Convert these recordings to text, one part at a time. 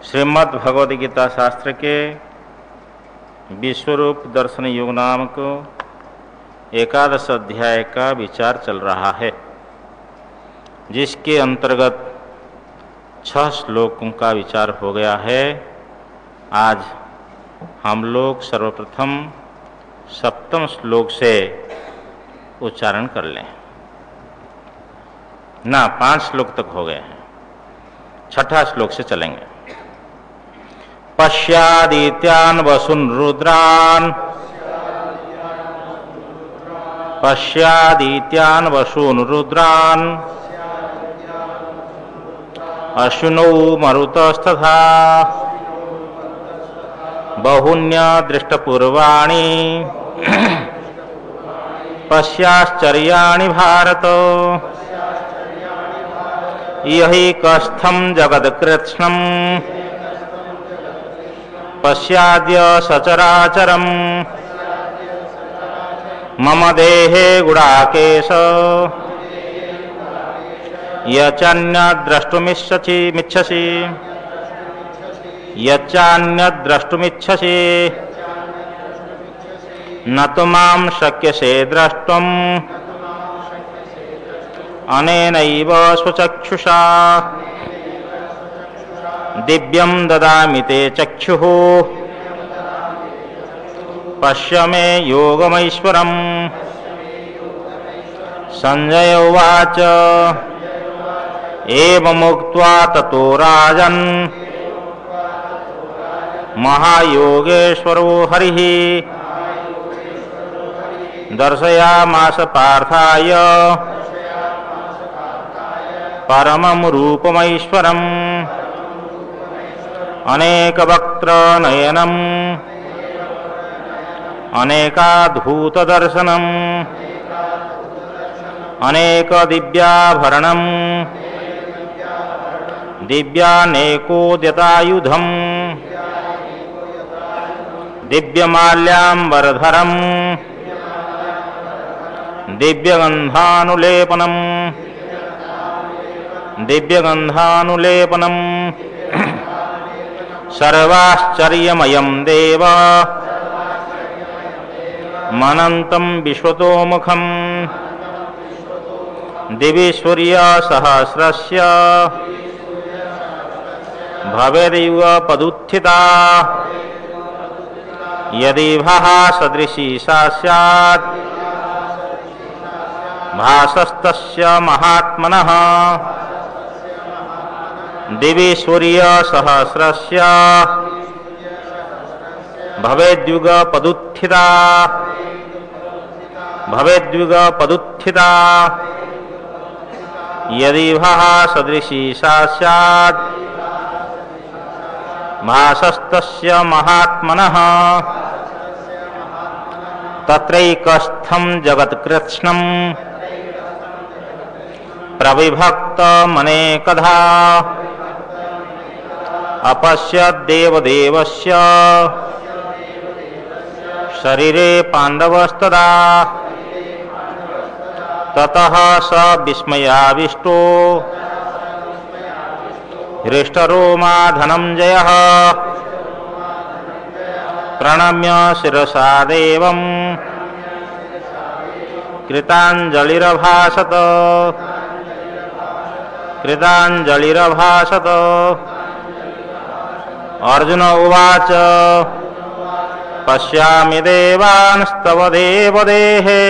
श्रीमद् भगवद गीता शास्त्र के विश्वरूप दर्शन योग नामक एकादश अध्याय का विचार चल रहा है, जिसके अंतर्गत 6 श्लोकों का विचार हो गया है। आज हम लोग सर्वप्रथम 7वें श्लोक से उच्चारण कर लें। 5 श्लोक तक हो गए हैं, 6ठा श्लोक से चलेंगे। पश्यादित्यान् वसून् रुद्रान् पश्यादित्यान् वसून् रुद्रान् अश्विनौ मरुतस्तथा बहुन्य दृष्टपूर्वाणि पश्याश्चर्याणि भारत यहि कस्थं जगत्कृत्स्नं पश्याद्य सचराचरम् मम देहे गुडाकेश यच्चान्यद्द्रष्टुमिच्छसि न तु मां शक्यसे द्रष्टुम् अनेनैव स्वचक्षुषा दिव्यं ददामि ते चक्षुः पश्य मे योगमैश्वरम्। संजय उवाच एवमुक्त्वा ततो राजन् महायोगेश्वरो हरिः दर्शयामास पार्थाय परमं रूपमैश्वरम् अनेकवक्त्रनयनम् अनेकाद्भुतदर्शनम् अनेकदिव्याभरणम् दिव्यानेकोद्यतायुधम् दिव्यमाल्याम्बरधरम् दिव्यगन्धानुलेपनम् सर्वाश्चर्यमयं देव मनन्तं विश्वतोमुखम् दिवि सूर्यसहस्रस्य भवेद्युगपदुत्थिता यदि भासदृशी सा स्यात् भासस्तस्य महात्मनः दिवि सूर्यसहस्रस्य भवेद्युगपदुत्थिता यदि भासदृशी सा स्यात् भासस्तस्य महात्मनः तत्रैकस्थं जगत्कृत्स्नं प्रविभक्तमनेकधा अपश्यद्देवदेवस्य शरीरे पाण्डवस्तदा ततः स विस्मयाविष्टो हृष्टरोमा धनञ्जयः प्रणम्य शिरसा देवं कृताञ्जलिरभाषत। अर्जुन उवाच पश्यामि देवांस्तव देवदेहे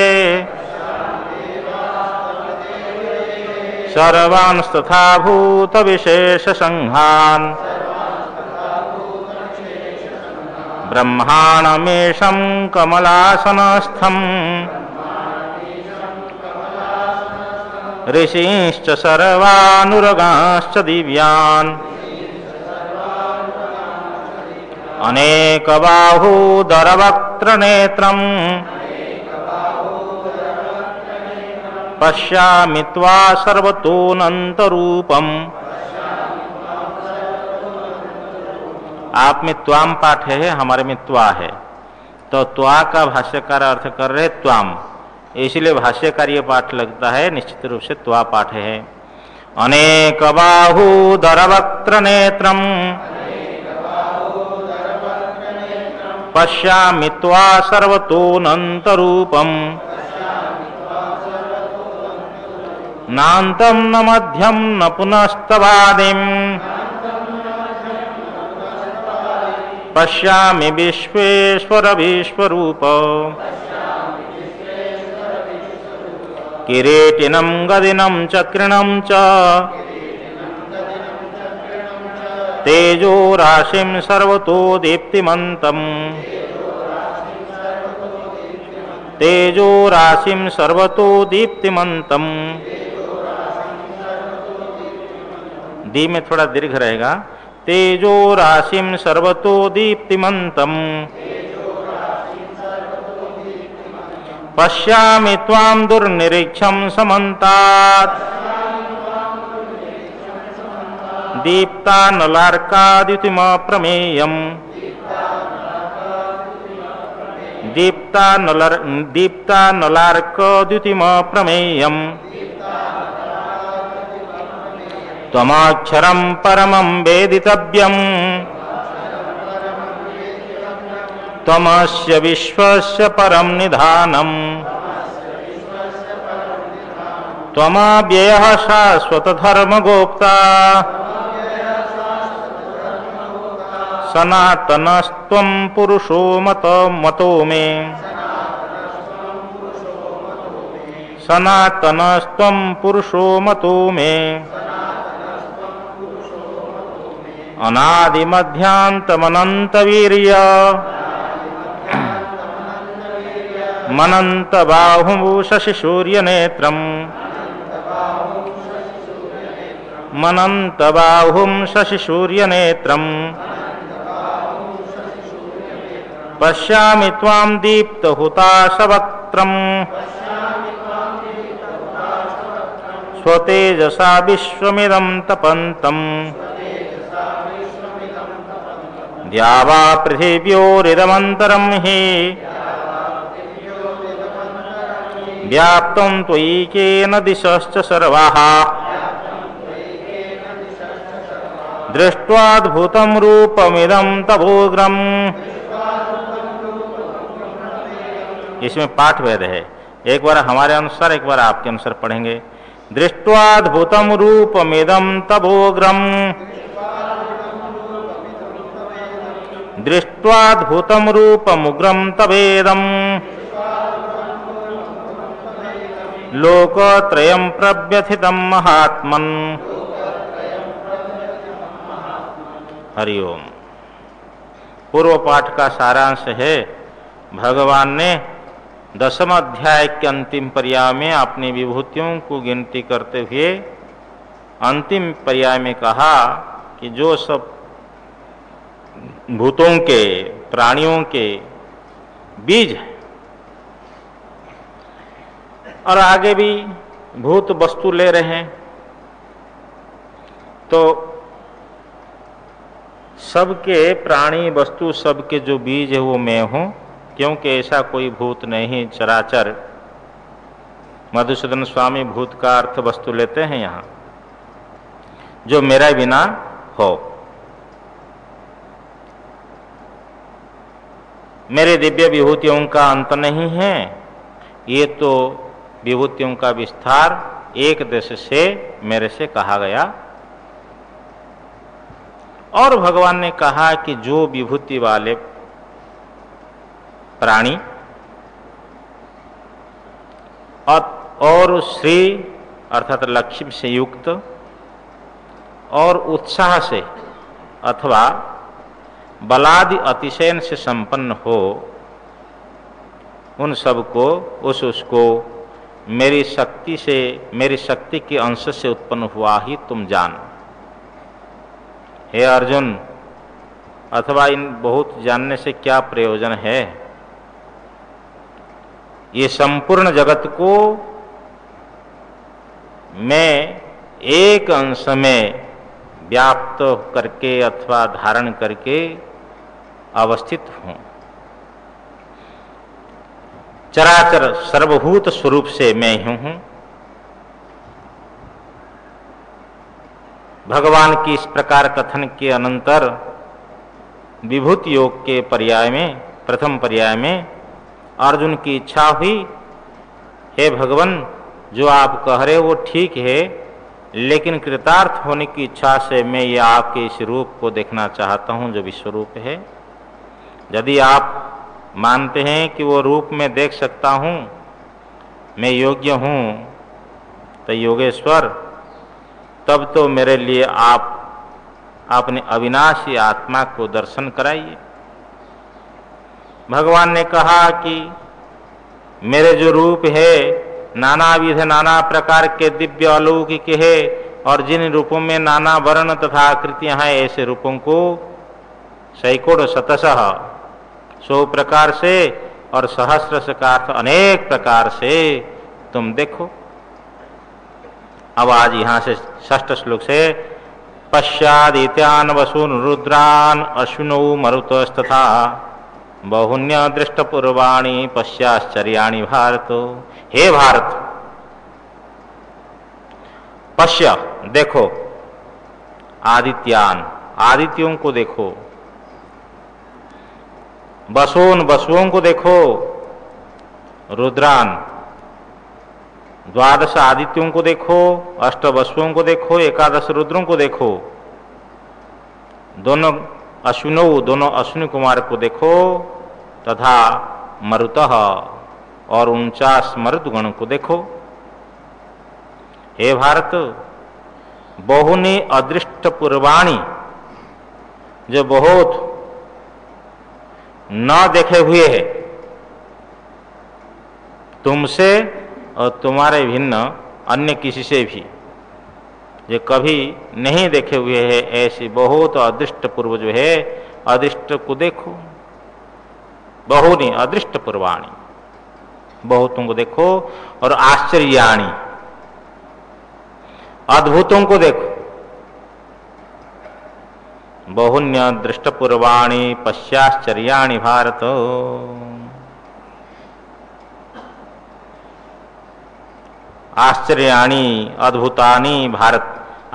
सर्वांस्तथा भूतविशेषसंहान् ब्रह्माणमीशं कमलासनस्थं ऋषींश्च सर्वानुरगांश्च दिव्यान् अनेकबाहूदरवक्त्रनेत्रम् पश्यामि त्वा सर्वतोऽनन्तरूपम्। आप में त्वाम पाठ है, हमारे में त्वा है, तो त्वा का भाष्यकार अर्थ कर रहे त्वाम, इसलिए भाष्यकार ये पाठ लगता है, निश्चित रूप से त्वा पाठ है। अनेक बाहूदरवक्त्र नेत्रम पश्यामि त्वा सर्वतोऽनन्तरूपम् नान्तं न मध्यं न पुनस्तवादिम् पश्यामि विश्वेश्वर विश्वरूप किरीटिनं गदिनं चक्रिणं च तेजो राशिं सर्वतो दीप्तिमन्तम् तेजो राशिं सर्वतो दीप्तिमन्तम्। दी में थोड़ा दीर्घ रहेगा। तेजो राशिं सर्वतो दीप्तिमन्तम् पश्यामि त्वां दुर्निरीक्षं समन्तात् दीप्तानलार्काद्युतिमप्रमेयम् दीप्तानलार्कद्युतिमप्रमेयम् त्वमक्षरं परमं वेदितव्यम् त्वमस्य विश्वस्य परं निधानम् त्वमव्ययः शाश्वतधर्मगोप्ता सनातनस्त्वं पुरुषो मतो मे सनातनस्त्वं पुरुषो मतो मे अनादिमध्यान्तमनन्तवीर्य मनन्तबाहुं शशिसूर्यनेत्रम् मनन्तबाहुं शशिसूर्यनेत्रम् पश्यामि त्वां दीप्तहुताशवक्त्रम् स्वतेजसा विश्वमिदं तपन्तम् द्यावा पृथिव्योरिदमन्तरं हि व्याप्तं त्वयैकेन दिशश्च सर्वाः दृष्ट्वाद्भुतं रूपमिदं तवोग्रम्। इसमें पाठ भेद है, एक बार हमारे अनुसार एक बार आपके अनुसार पढ़ेंगे। दृष्ट्वाद्भुतं रूपमिदं तवोग्रम् दृष्ट्वाद्भुतं रूपमुग्रं तवेदम् लोकत्रयं प्रव्यथितं महात्मन्। हरि ओम। पूर्व पाठ का सारांश है, भगवान ने 10वें अध्याय के अंतिम पर्याय में अपनी विभूतियों को गिनती करते हुए अंतिम पर्याय में कहा कि जो सब भूतों के प्राणियों के बीज है और आगे भी भूत वस्तु ले रहे हैं, तो सबके प्राणी वस्तु सबके जो बीज है वो मैं हूं, क्योंकि ऐसा कोई भूत नहीं चराचर। मधुसूदन स्वामी भूत का अर्थ वस्तु लेते हैं यहाँ, जो मेरा बिना हो। मेरे दिव्य विभूतियों का अंत नहीं है, ये तो विभूतियों का विस्तार एक देश से मेरे से कहा गया। और भगवान ने कहा कि जो विभूति वाले प्राणी और श्री अर्थात लक्ष्मी से युक्त और उत्साह से अथवा बलादि अतिशयन से संपन्न हो, उन सबको उसको मेरी शक्ति से, मेरी शक्ति के अंश से उत्पन्न हुआ ही तुम जान। हे अर्जुन, अथवा इन बहुत जानने से क्या प्रयोजन है? ये संपूर्ण जगत को मैं एक अंश में व्याप्त करके अथवा धारण करके अवस्थित हूं। चराचर सर्वभूत स्वरूप से मैं हूं। भगवान की इस प्रकार कथन के अनंतर विभूति योग के पर्याय में प्रथम पर्याय में अर्जुन की इच्छा हुई, हे भगवान जो आप कह रहे वो ठीक है, लेकिन कृतार्थ होने की इच्छा से मैं ये आपके इस रूप को देखना चाहता हूँ जो विश्वरूप है। यदि आप मानते हैं कि वो रूप में देख सकता हूँ, मैं योग्य हूँ, तो योगेश्वर तब तो मेरे लिए आप अपने अविनाशी आत्मा को दर्शन कराइए। भगवान ने कहा कि मेरे जो रूप है नाना विध नाना प्रकार के दिव्य अलौकिक है, और जिन रूपों में नाना वर्ण तथा आकृतियां हैं, ऐसे रूपों को सैकड़ों शतशः 100 प्रकार से और सहस्र का अर्थ अनेक प्रकार से तुम देखो। अब आज यहाँ से 6ठ श्लोक से पश्चादित्यान वसून रुद्रान अश्विनौ मरुतस्तथा बहुन्य दृष्टपूर्वाणि पश्चाश्चर्याणि भारत। हे भारत, पश्य देखो, आदित्यान आदित्यों को देखो, वसून वसुओं को देखो, रुद्रान 12 आदित्यों को देखो, 8 वसुओं को देखो, 11 रुद्रों को देखो, दोनों अश्विनों दोनों अश्विनी कुमार को देखो, तथा मरुतः और 49 मरुदगण को देखो। हे भारत, बहुनी अदृष्ट पूर्वाणी, जो बहुत न देखे हुए है, तुमसे और तुम्हारे भिन्न अन्य किसी से भी जो कभी नहीं देखे हुए है, ऐसी बहुत अदृष्ट पूर्व जो है, अदृष्ट को देखो। बहुनी अदृष्ट पूर्वाणी, बहुतों को देखो, और आश्चर्याणी अद्भुतों को देखो। बहुन्य दृष्ट पूर्वाणी पश्चाश्चर्याणि भारत। आश्चर्याणी अद्भुतानि भारत।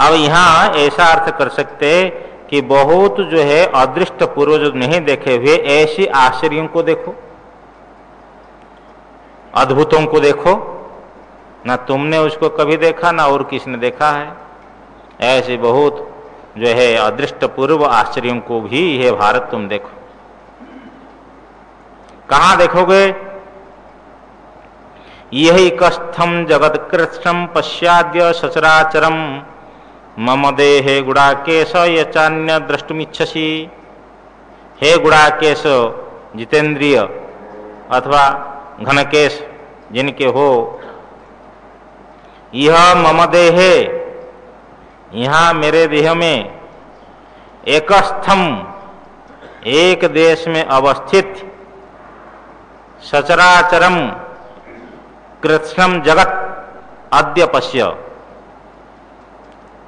अब यहाँ ऐसा अर्थ कर सकते कि बहुत जो है अदृष्ट पूर्व जो नहीं देखे हुए, ऐसी आश्चर्यों को देखो, अद्भुतों को देखो। ना तुमने उसको कभी देखा, ना और किसने देखा है, ऐसे बहुत जो है अदृष्ट पूर्व आश्चर्यों को भी हे भारत तुम देखो। कहाँ देखोगे? यही कस्थम जगत कृष्णम पश्चाद्य सचराचरम मम देहे गुड़ाकेश यचान्य द्रष्टुमिच्छसि। हे गुड़ाकेश, जितेंद्रिय अथवा घनकेश जिनके हो, यह मम देहे, यहाँ मेरे देह में, एकस्थम एक देश में अवस्थित, सचराचरम कृष्णम जगत अद्य पश्य।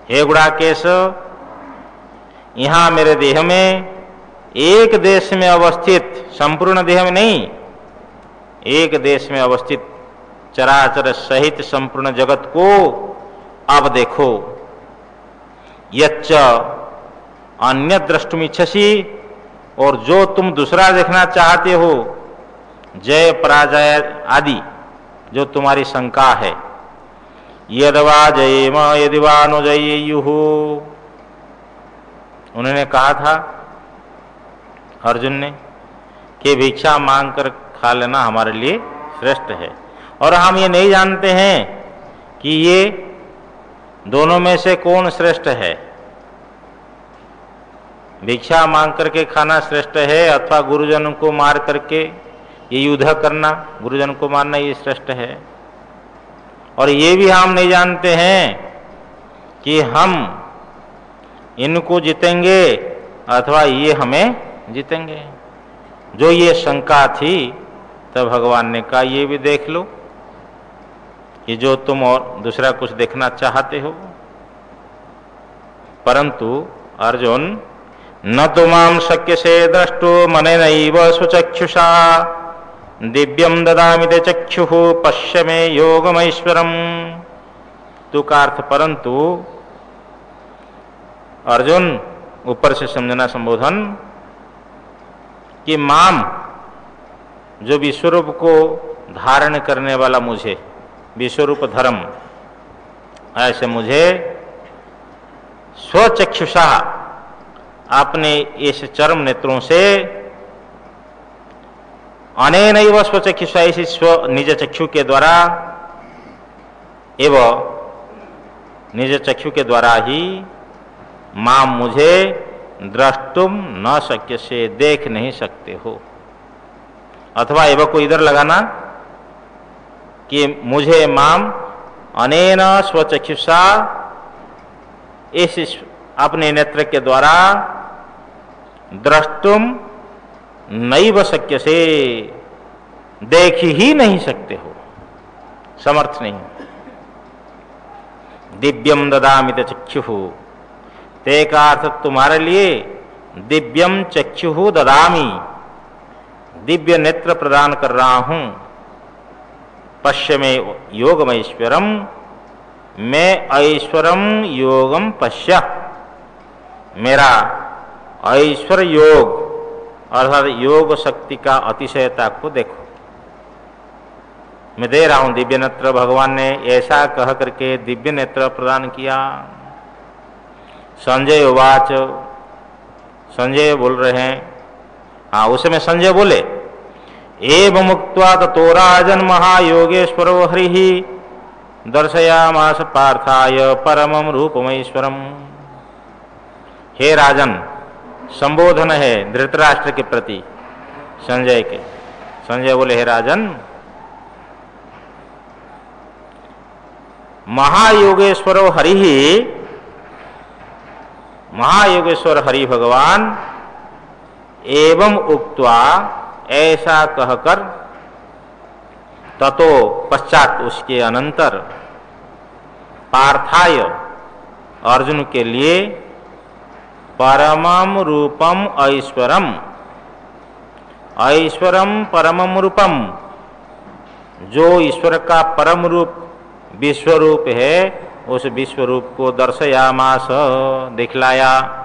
हे गुड़ाकेश, यहाँ मेरे देह में एक देश में अवस्थित, संपूर्ण देह में नहीं, एक देश में अवस्थित चराचर सहित संपूर्ण जगत को अब देखो। यच्च अन्य द्रष्टुमिच्छसि, और जो तुम दूसरा देखना चाहते हो, जय पराजय आदि जो तुम्हारी शंका है, यदवा जयेम यदि वा नो जयेयुः, उन्होंने कहा था अर्जुन ने कि भिक्षा मांग कर खा लेना हमारे लिए श्रेष्ठ है, और हम ये नहीं जानते हैं कि ये दोनों में से कौन श्रेष्ठ है। भिक्षा मांग करके खाना श्रेष्ठ है, अथवा गुरुजन को मार करके ये युद्ध करना, गुरुजन को मारना, ये श्रेष्ठ है। और ये भी हम नहीं जानते हैं कि हम इनको जीतेंगे अथवा ये हमें जीतेंगे। जो ये शंका थी, तब भगवान ने कहा ये भी देख लो कि जो तुम और दूसरा कुछ देखना चाहते हो। परंतु अर्जुन, न तुमाम शक्य से द्रष्टो मनेनैव स्वचक्षुषा दिव्यम ददामि ते चक्षुः पश्य मे योगमैश्वरम। तू का अर्थ, परंतु अर्जुन ऊपर से समझना संबोधन कि माम जो विश्वरूप को धारण करने वाला मुझे, विश्वरूप धर्म, ऐसे मुझे स्वचक्षुषा अपने इस चरम नेत्रों से, अनेनैव स्वचक्षुषा, इसी स्व निज चक्षु के द्वारा, एवं निज चक्षु के द्वारा ही माम मुझे द्रष्टुम न शक्य से, देख नहीं सकते हो। अथवा एवं को इधर लगाना कि मुझे माम अनेन स्वचक्षुषा, इस अपने नेत्र के द्वारा द्रष्टुम नैव शक्य से, देख ही नहीं सकते हो, समर्थ नहीं। दिव्यम ददामि ते चक्षुः, ते का अर्थ तुम्हारे लिए दिव्यम चक्षुः ददामि, दिव्य नेत्र प्रदान कर रहा हूं। पश्य में योगमैश्वरम, मैं ऐश्वरम योगम पश्य, मेरा ऐश्वर्य योग अर्थात योग शक्ति का अतिशयता को देखो। मैं दे रहा हूं दिव्य नेत्र, भगवान ने ऐसा कह करके दिव्य नेत्र प्रदान किया। संजय उवाच, संजय बोल रहे हैं, हाँ उस समय संजय बोले, एवं मुक्त्वा ततो राजन महायोगेश्वरो हरिः दर्शयामास पार्थाय परमं रूपमैश्वरम। हे राजन, संबोधन है धृतराष्ट्र के प्रति संजय के। संजय बोले, हे राजन, महायोगेश्वरो हरिः, महायोगेश्वर हरि भगवान, एवं उक्त्वा, ऐसा कहकर, ततो पश्चात उसके अनंतर, पार्थाय अर्जुन के लिए, परमम रूपम ऐश्वरम, ऐश्वरम परमम रूपम, जो ईश्वर का परम रूप विश्वरूप है, उस विश्वरूप को दर्शयामास, दिखलाया,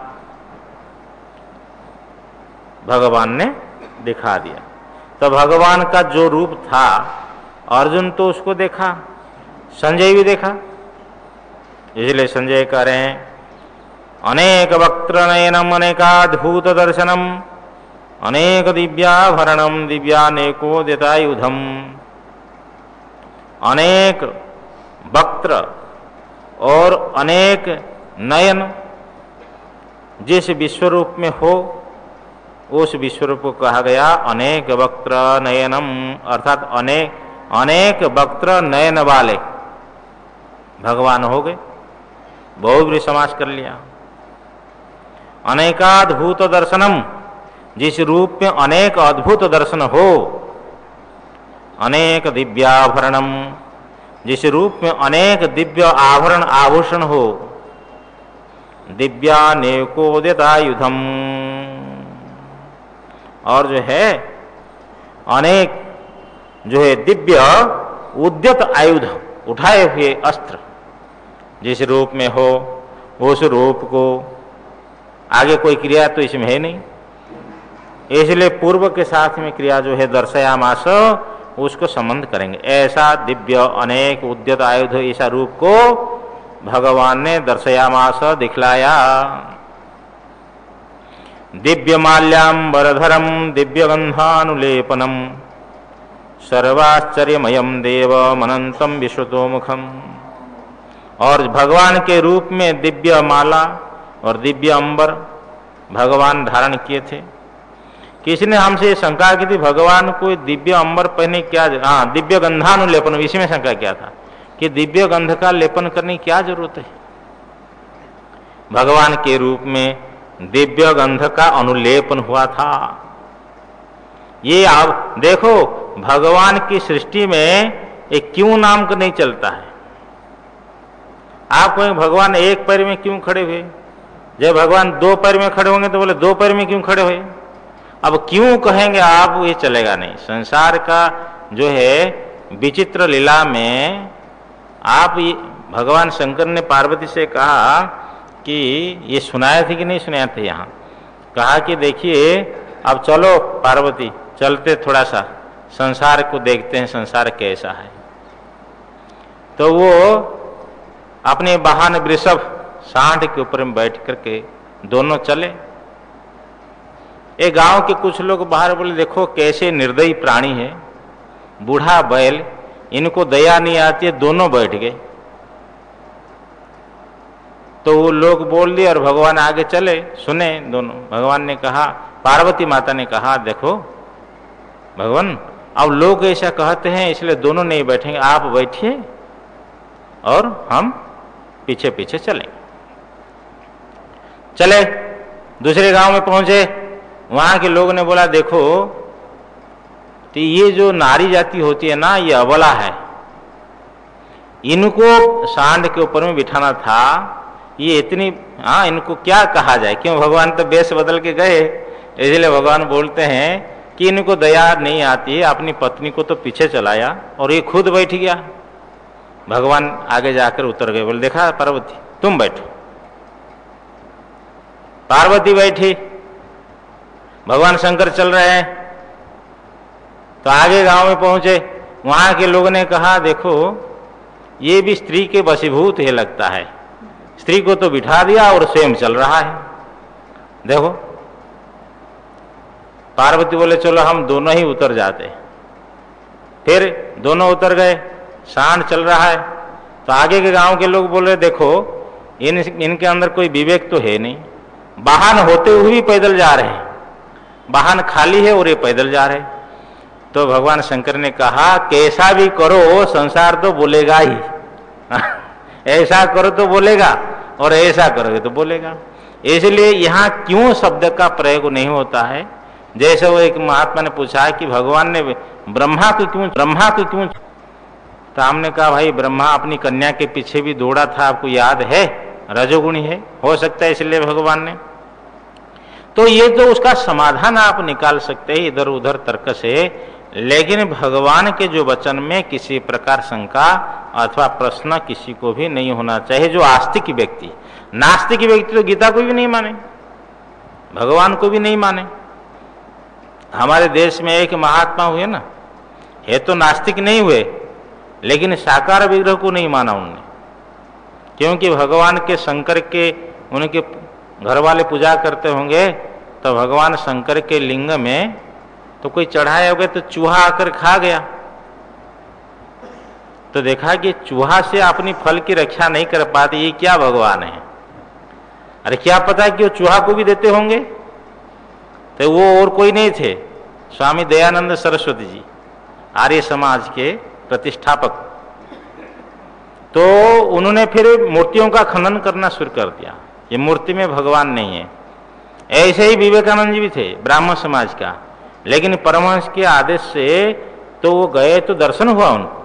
भगवान ने दिखा दिया। तो भगवान का जो रूप था, अर्जुन तो उसको देखा, संजय भी देखा। इसलिए संजय कह रहे हैं, अनेक वक्त्र नयनम अनेकाद्भुत दर्शनम, अनेक दिव्याभरणम दिव्यानेकोदितायुधम। अनेक वक्त्र और अनेक नयन जिस विश्वरूप में हो, उस विश्वरूप को कहा गया अनेक वक्त्र नयनम, अर्थात अनेक वक्त्र नयन वाले भगवान हो गए, बहुव्रीहि समास कर लिया। अनेकाद्भुत दर्शनम, जिस रूप में अनेक अद्भुत दर्शन हो। अनेक दिव्याभरणम, जिस रूप में अनेक दिव्य आभरण आभूषण हो। दिव्यानेकोदितायुधम, और जो है अनेक जो है दिव्य उद्यत आयुध, उठाए हुए अस्त्र जिस रूप में हो, उस रूप को, आगे कोई क्रिया तो इसमें है नहीं, इसलिए पूर्व के साथ में क्रिया जो है दर्शयामास, उसको संबंध करेंगे। ऐसा दिव्य अनेक उद्यत आयुध, ऐसा रूप को भगवान ने दर्शयामास, दिखलाया। दिव्य माल्याम्बरधरम दिव्य गंधानुलेपनम सर्वाश्चर्यमयम देवमनंतम विश्वतोमुखम। और भगवान के रूप में दिव्य माला और दिव्य अंबर भगवान धारण किए थे। किसी ने हमसे शंका की थी, भगवान को दिव्य अंबर पहने क्या, हाँ दिव्य गंधानुलेपन, इसी में शंका किया था कि दिव्य गंध का लेपन करने की क्या जरूरत है। भगवान के रूप में दिव्य गंध का अनुलेपन हुआ था। ये आप देखो, भगवान की सृष्टि में एक क्यों नाम का नहीं चलता है। आप कहें भगवान एक पैर में क्यों खड़े हुए, जब भगवान दो पैर में खड़े होंगे तो बोले दो पैर में क्यों खड़े हुए। अब क्यों कहेंगे आप, ये चलेगा नहीं। संसार का जो है विचित्र लीला में आप भगवान शंकर ने पार्वती से कहा कि ये सुनाए थे कि नहीं सुनाए थे। यहाँ कहा कि देखिए अब चलो पार्वती, चलते थोड़ा सा संसार को देखते हैं, संसार कैसा है। तो वो अपने वाहन वृषभ सांड के ऊपर में बैठ करके दोनों चले। एक गांव के कुछ लोग बाहर बोले, देखो कैसे निर्दयी प्राणी है, बूढ़ा बैल, इनको दया नहीं आती है, दोनों बैठ गए। तो वो लोग बोल दिए और भगवान आगे चले, सुने दोनों। भगवान ने कहा, पार्वती माता ने कहा, देखो भगवान, अब लोग ऐसा कहते हैं इसलिए दोनों नहीं बैठेंगे, आप बैठिए और हम पीछे पीछे चलेंगे। चले, दूसरे गांव में पहुंचे। वहां के लोगों ने बोला, देखो तो ये जो नारी जाति होती है ना, ये अबला है, इनको सांड के ऊपर में बिठाना था, ये इतनी, हाँ इनको क्या कहा जाए। क्यों, भगवान तो बेस बदल के गए, इसलिए भगवान बोलते हैं कि इनको दया नहीं आती है, अपनी पत्नी को तो पीछे चलाया और ये खुद बैठ गया। भगवान आगे जाकर उतर गए, बोले, देखा पार्वती तुम बैठो। पार्वती बैठी, भगवान शंकर चल रहे हैं। तो आगे गांव में पहुंचे, वहां के लोगों ने कहा, देखो ये भी स्त्री के वशीभूत है लगता है, स्त्री को तो बिठा दिया और स्वयं चल रहा है, देखो। पार्वती बोले, चलो हम दोनों ही उतर जाते। फिर दोनों उतर गए, सांड चल रहा है। तो आगे के गांव के लोग बोल रहे, देखो इनके अंदर कोई विवेक तो है नहीं, वाहन होते हुए भी पैदल जा रहे हैं, वाहन खाली है और ये पैदल जा रहे। तो भगवान शंकर ने कहा, कैसा भी करो संसार तो बोलेगा ही ऐसा करो तो बोलेगा और ऐसा करोगे तो बोलेगा। इसलिए यहाँ क्यों शब्द का प्रयोग नहीं होता है। जैसे वो एक महात्मा ने पूछा कि भगवान ने ब्रह्मा को क्यों, तो हमने कहा, भाई ब्रह्मा अपनी कन्या के पीछे भी दौड़ा था, आपको याद है, रजोगुणी है, हो सकता है इसलिए भगवान ने। तो ये तो उसका समाधान आप निकाल सकते हैं इधर उधर तर्क से, लेकिन भगवान के जो वचन में किसी प्रकार शंका अथवा प्रश्न किसी को भी नहीं होना चाहिए। जो आस्तिक व्यक्ति, नास्तिक व्यक्ति तो गीता को भी नहीं माने, भगवान को भी नहीं माने। हमारे देश में एक महात्मा हुए ना, ये तो नास्तिक नहीं हुए, लेकिन साकार विग्रह को नहीं माना उन्होंने, क्योंकि भगवान के शंकर के उनके घर वाले पूजा करते होंगे, तो भगवान शंकर के लिंग में तो कोई चढ़ाए हो गए तो चूहा आकर खा गया। तो देखा कि चूहा से अपनी फल की रक्षा नहीं कर पाते, ये क्या भगवान है। अरे क्या पता कि वो चूहा को भी देते होंगे। तो वो और कोई नहीं थे, स्वामी दयानंद सरस्वती जी, आर्य समाज के प्रतिष्ठापक। तो उन्होंने फिर मूर्तियों का खनन करना शुरू कर दिया, ये मूर्ति में भगवान नहीं है। ऐसे ही विवेकानंद जी भी थे, ब्राह्मण समाज का, लेकिन परमहंस के आदेश से तो वो गए तो दर्शन हुआ उनको,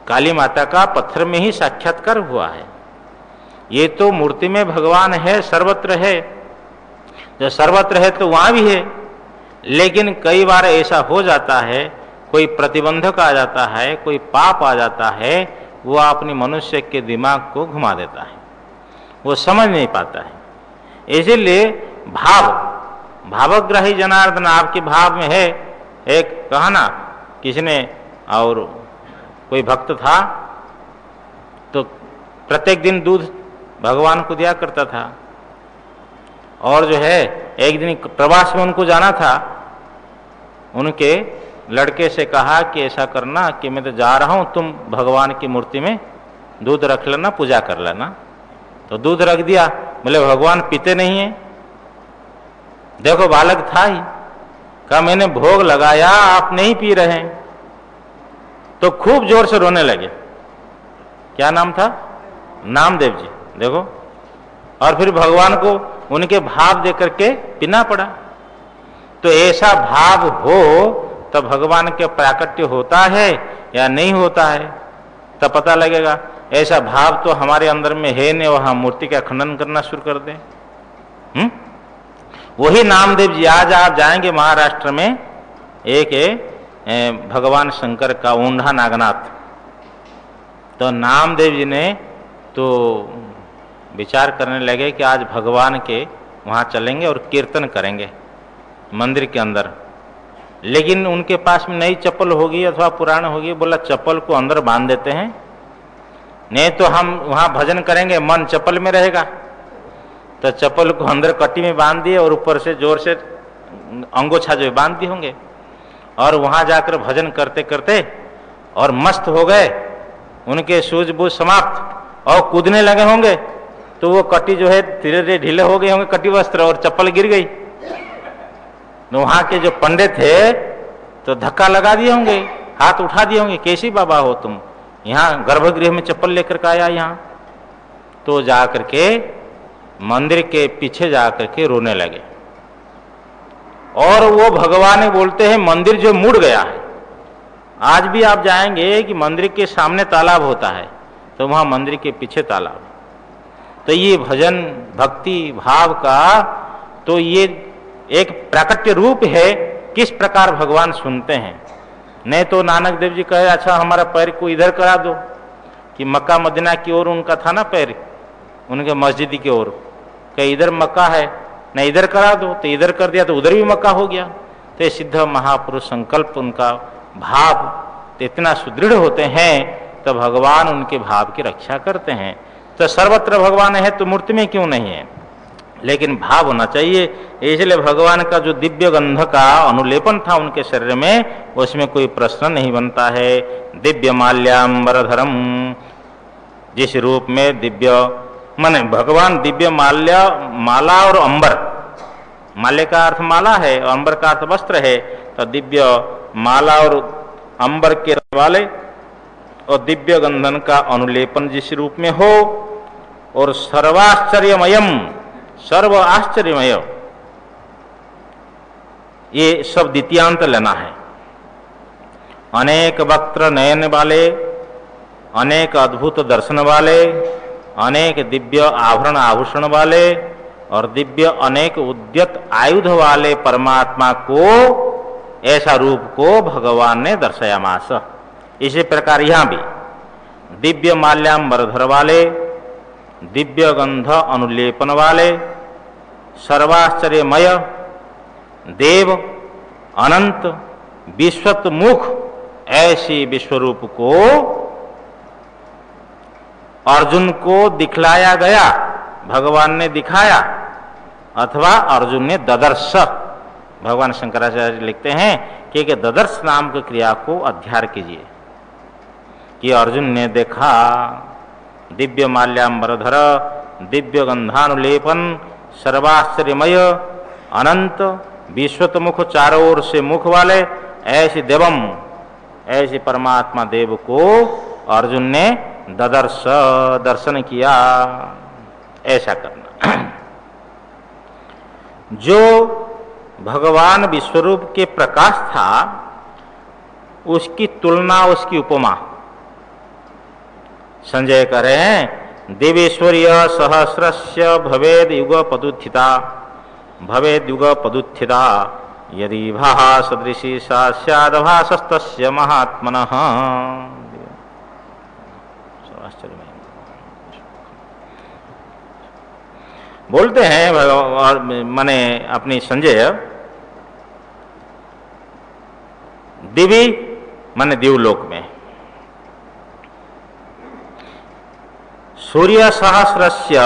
काली माता का पत्थर में ही साक्षात्कार हुआ है। ये तो मूर्ति में भगवान है, सर्वत्र है, जो सर्वत्र है तो वहां भी है। लेकिन कई बार ऐसा हो जाता है, कोई प्रतिबंधक आ जाता है, कोई पाप आ जाता है, वो अपनी मनुष्य के दिमाग को घुमा देता है, वो समझ नहीं पाता है। इसीलिए भावग्राही जनार्दन आपके भाव में है। एक कहा ना किसी ने, और कोई भक्त था तो प्रत्येक दिन दूध भगवान को दिया करता था, और जो है एक दिन प्रवास में उनको जाना था, उनके लड़के से कहा कि ऐसा करना कि मैं तो जा रहा हूं, तुम भगवान की मूर्ति में दूध रख लेना, पूजा कर लेना। तो दूध रख दिया, बोले भगवान पीते नहीं है। देखो बालक था ही, कहा मैंने भोग लगाया, आप नहीं पी रहे हैं। तो खूब जोर से रोने लगे। क्या नाम था? नामदेव जी, देखो। और फिर भगवान को उनके भाव दे करके पीना पड़ा। तो ऐसा भाव हो तो भगवान के प्राकट्य होता है या नहीं होता है, तब पता लगेगा। ऐसा भाव तो हमारे अंदर में है नहीं, वहां मूर्ति का खनन करना शुरू कर दें। वही नामदेव जी, आज आप जाएंगे महाराष्ट्र में, एक भगवान शंकर का ऊंढा नागनाथ, तो नामदेव जी ने तो विचार करने लगे कि आज भगवान के वहाँ चलेंगे और कीर्तन करेंगे मंदिर के अंदर। लेकिन उनके पास में नई चप्पल होगी अथवा पुराना होगी, बोला चप्पल को अंदर बांध देते हैं, नहीं तो हम वहां भजन करेंगे मन चप्पल में रहेगा। तो चप्पल को अंदर कट्टी में बांध दिए और ऊपर से जोर से अंगोछा जो बांध दिए होंगे, और वहां जाकर भजन करते करते और मस्त हो गए, उनके सूझबूझ समाप्त और कूदने लगे होंगे, तो वो कट्टी जो है धीरे धीरे ढीले हो गए होंगे कट्टी वस्त्र, और चप्पल गिर गई। तो वहां के जो पंडित थे तो धक्का लगा दिए होंगे, हाथ उठा दिए होंगे, कैसी बाबा हो तुम, यहाँ गर्भगृह में चप्पल लेकर के आया यहाँ। तो जाकर के मंदिर के पीछे जाकर के रोने लगे, और वो भगवान बोलते हैं मंदिर जो मुड़ गया है। आज भी आप जाएंगे कि मंदिर के सामने तालाब होता है, तो वहां मंदिर के पीछे तालाब। तो ये भजन भक्ति भाव का तो ये एक प्राकट्य रूप है, किस प्रकार भगवान सुनते हैं। नहीं तो नानक देव जी कहे अच्छा हमारा पैर को इधर करा दो, कि मक्का मदीना की ओर उनका था ना पैर, उनके मस्जिद की ओर, कहीं इधर मक्का है न इधर करा दो, तो इधर कर दिया तो उधर भी मक्का हो गया। तो सिद्ध महापुरुष संकल्प उनका भाव तो इतना सुदृढ़ होते हैं, तो भगवान उनके भाव की रक्षा करते हैं। तो सर्वत्र भगवान है तो मूर्ति में क्यों नहीं है, लेकिन भाव होना चाहिए। इसलिए भगवान का जो दिव्य गंध का अनुलेपन था उनके शरीर में, उसमें कोई प्रश्न नहीं बनता है। दिव्य माल्याम्बरधरम, जिस रूप में दिव्य माने भगवान दिव्य माला और अंबर, माले का अर्थ माला है और अंबर का अर्थ वस्त्र है, तो दिव्य माला और अंबर के वाले और दिव्य गंधन का अनुलेपन जिस रूप में हो, और सर्वाश्चर्यमयम, सर्व आश्चर्यमय, ये सब द्वितीयांत लेना है। अनेक वक्त्र नयन वाले, अनेक अद्भुत दर्शन वाले, अनेक दिव्य आभरण आभूषण वाले और दिव्य अनेक उद्यत आयुध वाले परमात्मा को, ऐसा रूप को भगवान ने दर्शाया मास। इसी प्रकार यहां भी दिव्य माल्याम्बरधर वाले, दिव्य गंध अनुलेपन वाले, सर्वाश्चर्यमय देव, अनंत विश्वतमुख, ऐसी विश्वरूप को अर्जुन को दिखलाया गया, भगवान ने दिखाया, अथवा अर्जुन ने ददर्श। भगवान शंकराचार्य लिखते हैं कि ददर्श नाम की क्रिया को अध्यार कीजिए, कि अर्जुन ने देखा दिव्य माल्याम्बरधर, दिव्य गंधानुलेपन, सर्वाश्चर्यमय, अनंत विश्वतमुख, चारों ओर से मुख वाले ऐसे देवम, ऐसे परमात्मा देव को अर्जुन ने ददर्श, दर्शन किया। ऐसा करना। जो भगवान विश्वरूप के प्रकाश था, उसकी तुलना, उसकी उपमा संजय कह रहे हैं, देवेश्वर्य सहस्रस्य भवेद युग पदुत्थिता, भवेद युग पदुत्थिता, यदि भाहा सदृशी सा स्याद भासस्तस्य महात्मनः। बोलते हैं और माने अपनी संजय, दिवी माने दिवलोक में सूर्य सहस्रस्य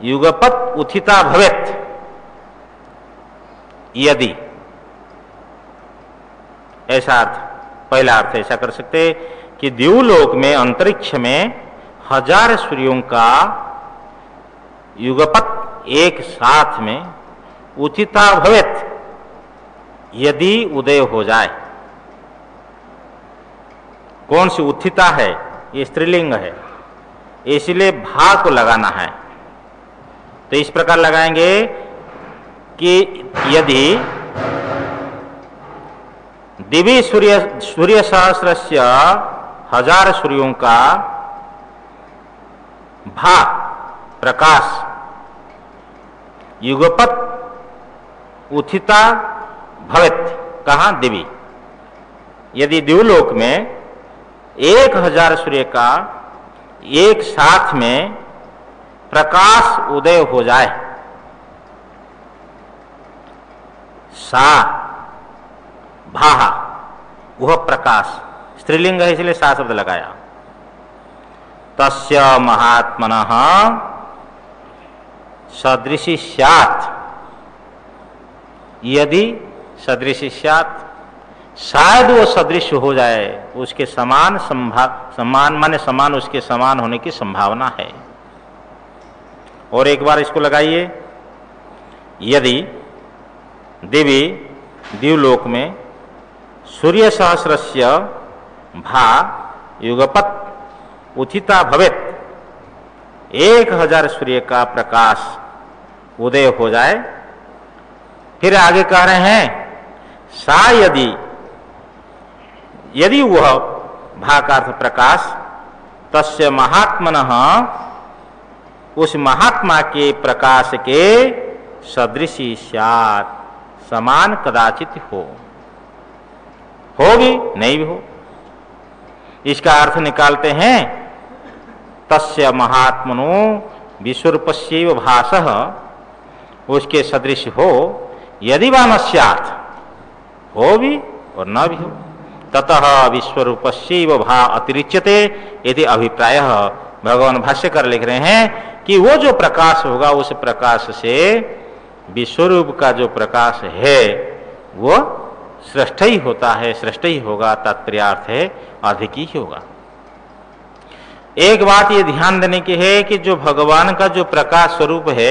युगपत उत्थिता भवेत्, यदि, ऐसा अर्थ, पहला अर्थ ऐसा कर सकते कि दिवलोक में, अंतरिक्ष में 1000 सूर्यों का युगपत एक साथ में उत्थिता भवेत्, यदि उदय हो जाए। कौन सी उत्थिता है, ये स्त्रीलिंग है, इसलिए भा को लगाना है। तो इस प्रकार लगाएंगे कि यदि दिव्य सूर्य सहस्रस्य 1000 सूर्यों का भा प्रकाश युगपत उत्थिता भवेत्, कहा दिवी, यदि दिवलोक में 1000 सूर्य का एक साथ में प्रकाश उदय हो जाए, सा भाहा, वह प्रकाश, स्त्रीलिंग है इसलिए सा शब्द लगाया। तस्य महात्मनः सदृशी स्यात्, यदि सदृशी स्यात्, शायद वो सदृश हो जाए, उसके समान समान माने समान, उसके समान होने की संभावना है। और एक बार इसको लगाइए, यदि दिवी दिवलोक में सूर्य सहस्रस्य भा युगपत् उत्थिता भवेत्, 1000 सूर्य का प्रकाश उदय हो जाए। फिर आगे कह रहे हैं सा यदि वह भा का अर्थ प्रकाश, तस्य महात्मनः, उस महात्मा के प्रकाश के सदृशी स्यात्, समान कदाचित हो भी नहीं भी हो। इसका अर्थ निकालते हैं तस्य महात्मनो विश्वरूपस्यैव भासः, उसके सदृश हो, यदि वा न स्यात्, हो भी और न भी हो। ततः विश्वरूपस्यैव भा अतिरिच्यते यदि अभिप्राय। भगवान भाष्यकर लिख रहे हैं कि वो जो प्रकाश होगा, उस प्रकाश से विश्वरूप का जो प्रकाश है वो श्रेष्ठ ही होता है, श्रेष्ठ ही होगा। तात्पर्यार्थ है अधिक ही होगा। एक बात ये ध्यान देने की है कि जो भगवान का जो प्रकाश स्वरूप है,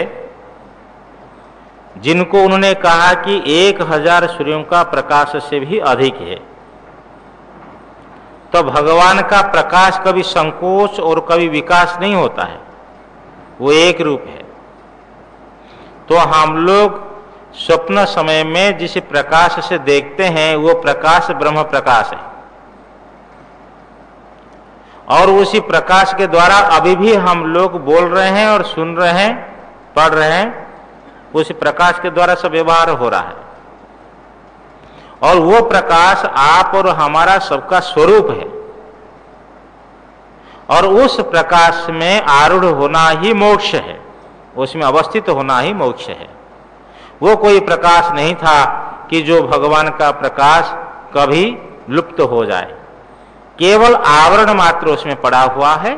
जिनको उन्होंने कहा कि 1000 सूर्यों का प्रकाश से भी अधिक है, तो भगवान का प्रकाश कभी संकोच और कभी विकास नहीं होता है, वो एक रूप है। तो हम लोग स्वप्न समय में जिस प्रकाश से देखते हैं वो प्रकाश ब्रह्म प्रकाश है, और उसी प्रकाश के द्वारा अभी भी हम लोग बोल रहे हैं और सुन रहे हैं, पढ़ रहे हैं, उस प्रकाश के द्वारा सब व्यवहार हो रहा है। और वो प्रकाश आप और हमारा सबका स्वरूप है, और उस प्रकाश में आरूढ़ होना ही मोक्ष है, उसमें अवस्थित होना ही मोक्ष है। वो कोई प्रकाश नहीं था कि जो भगवान का प्रकाश कभी लुप्त हो जाए, केवल आवरण मात्र उसमें पड़ा हुआ है।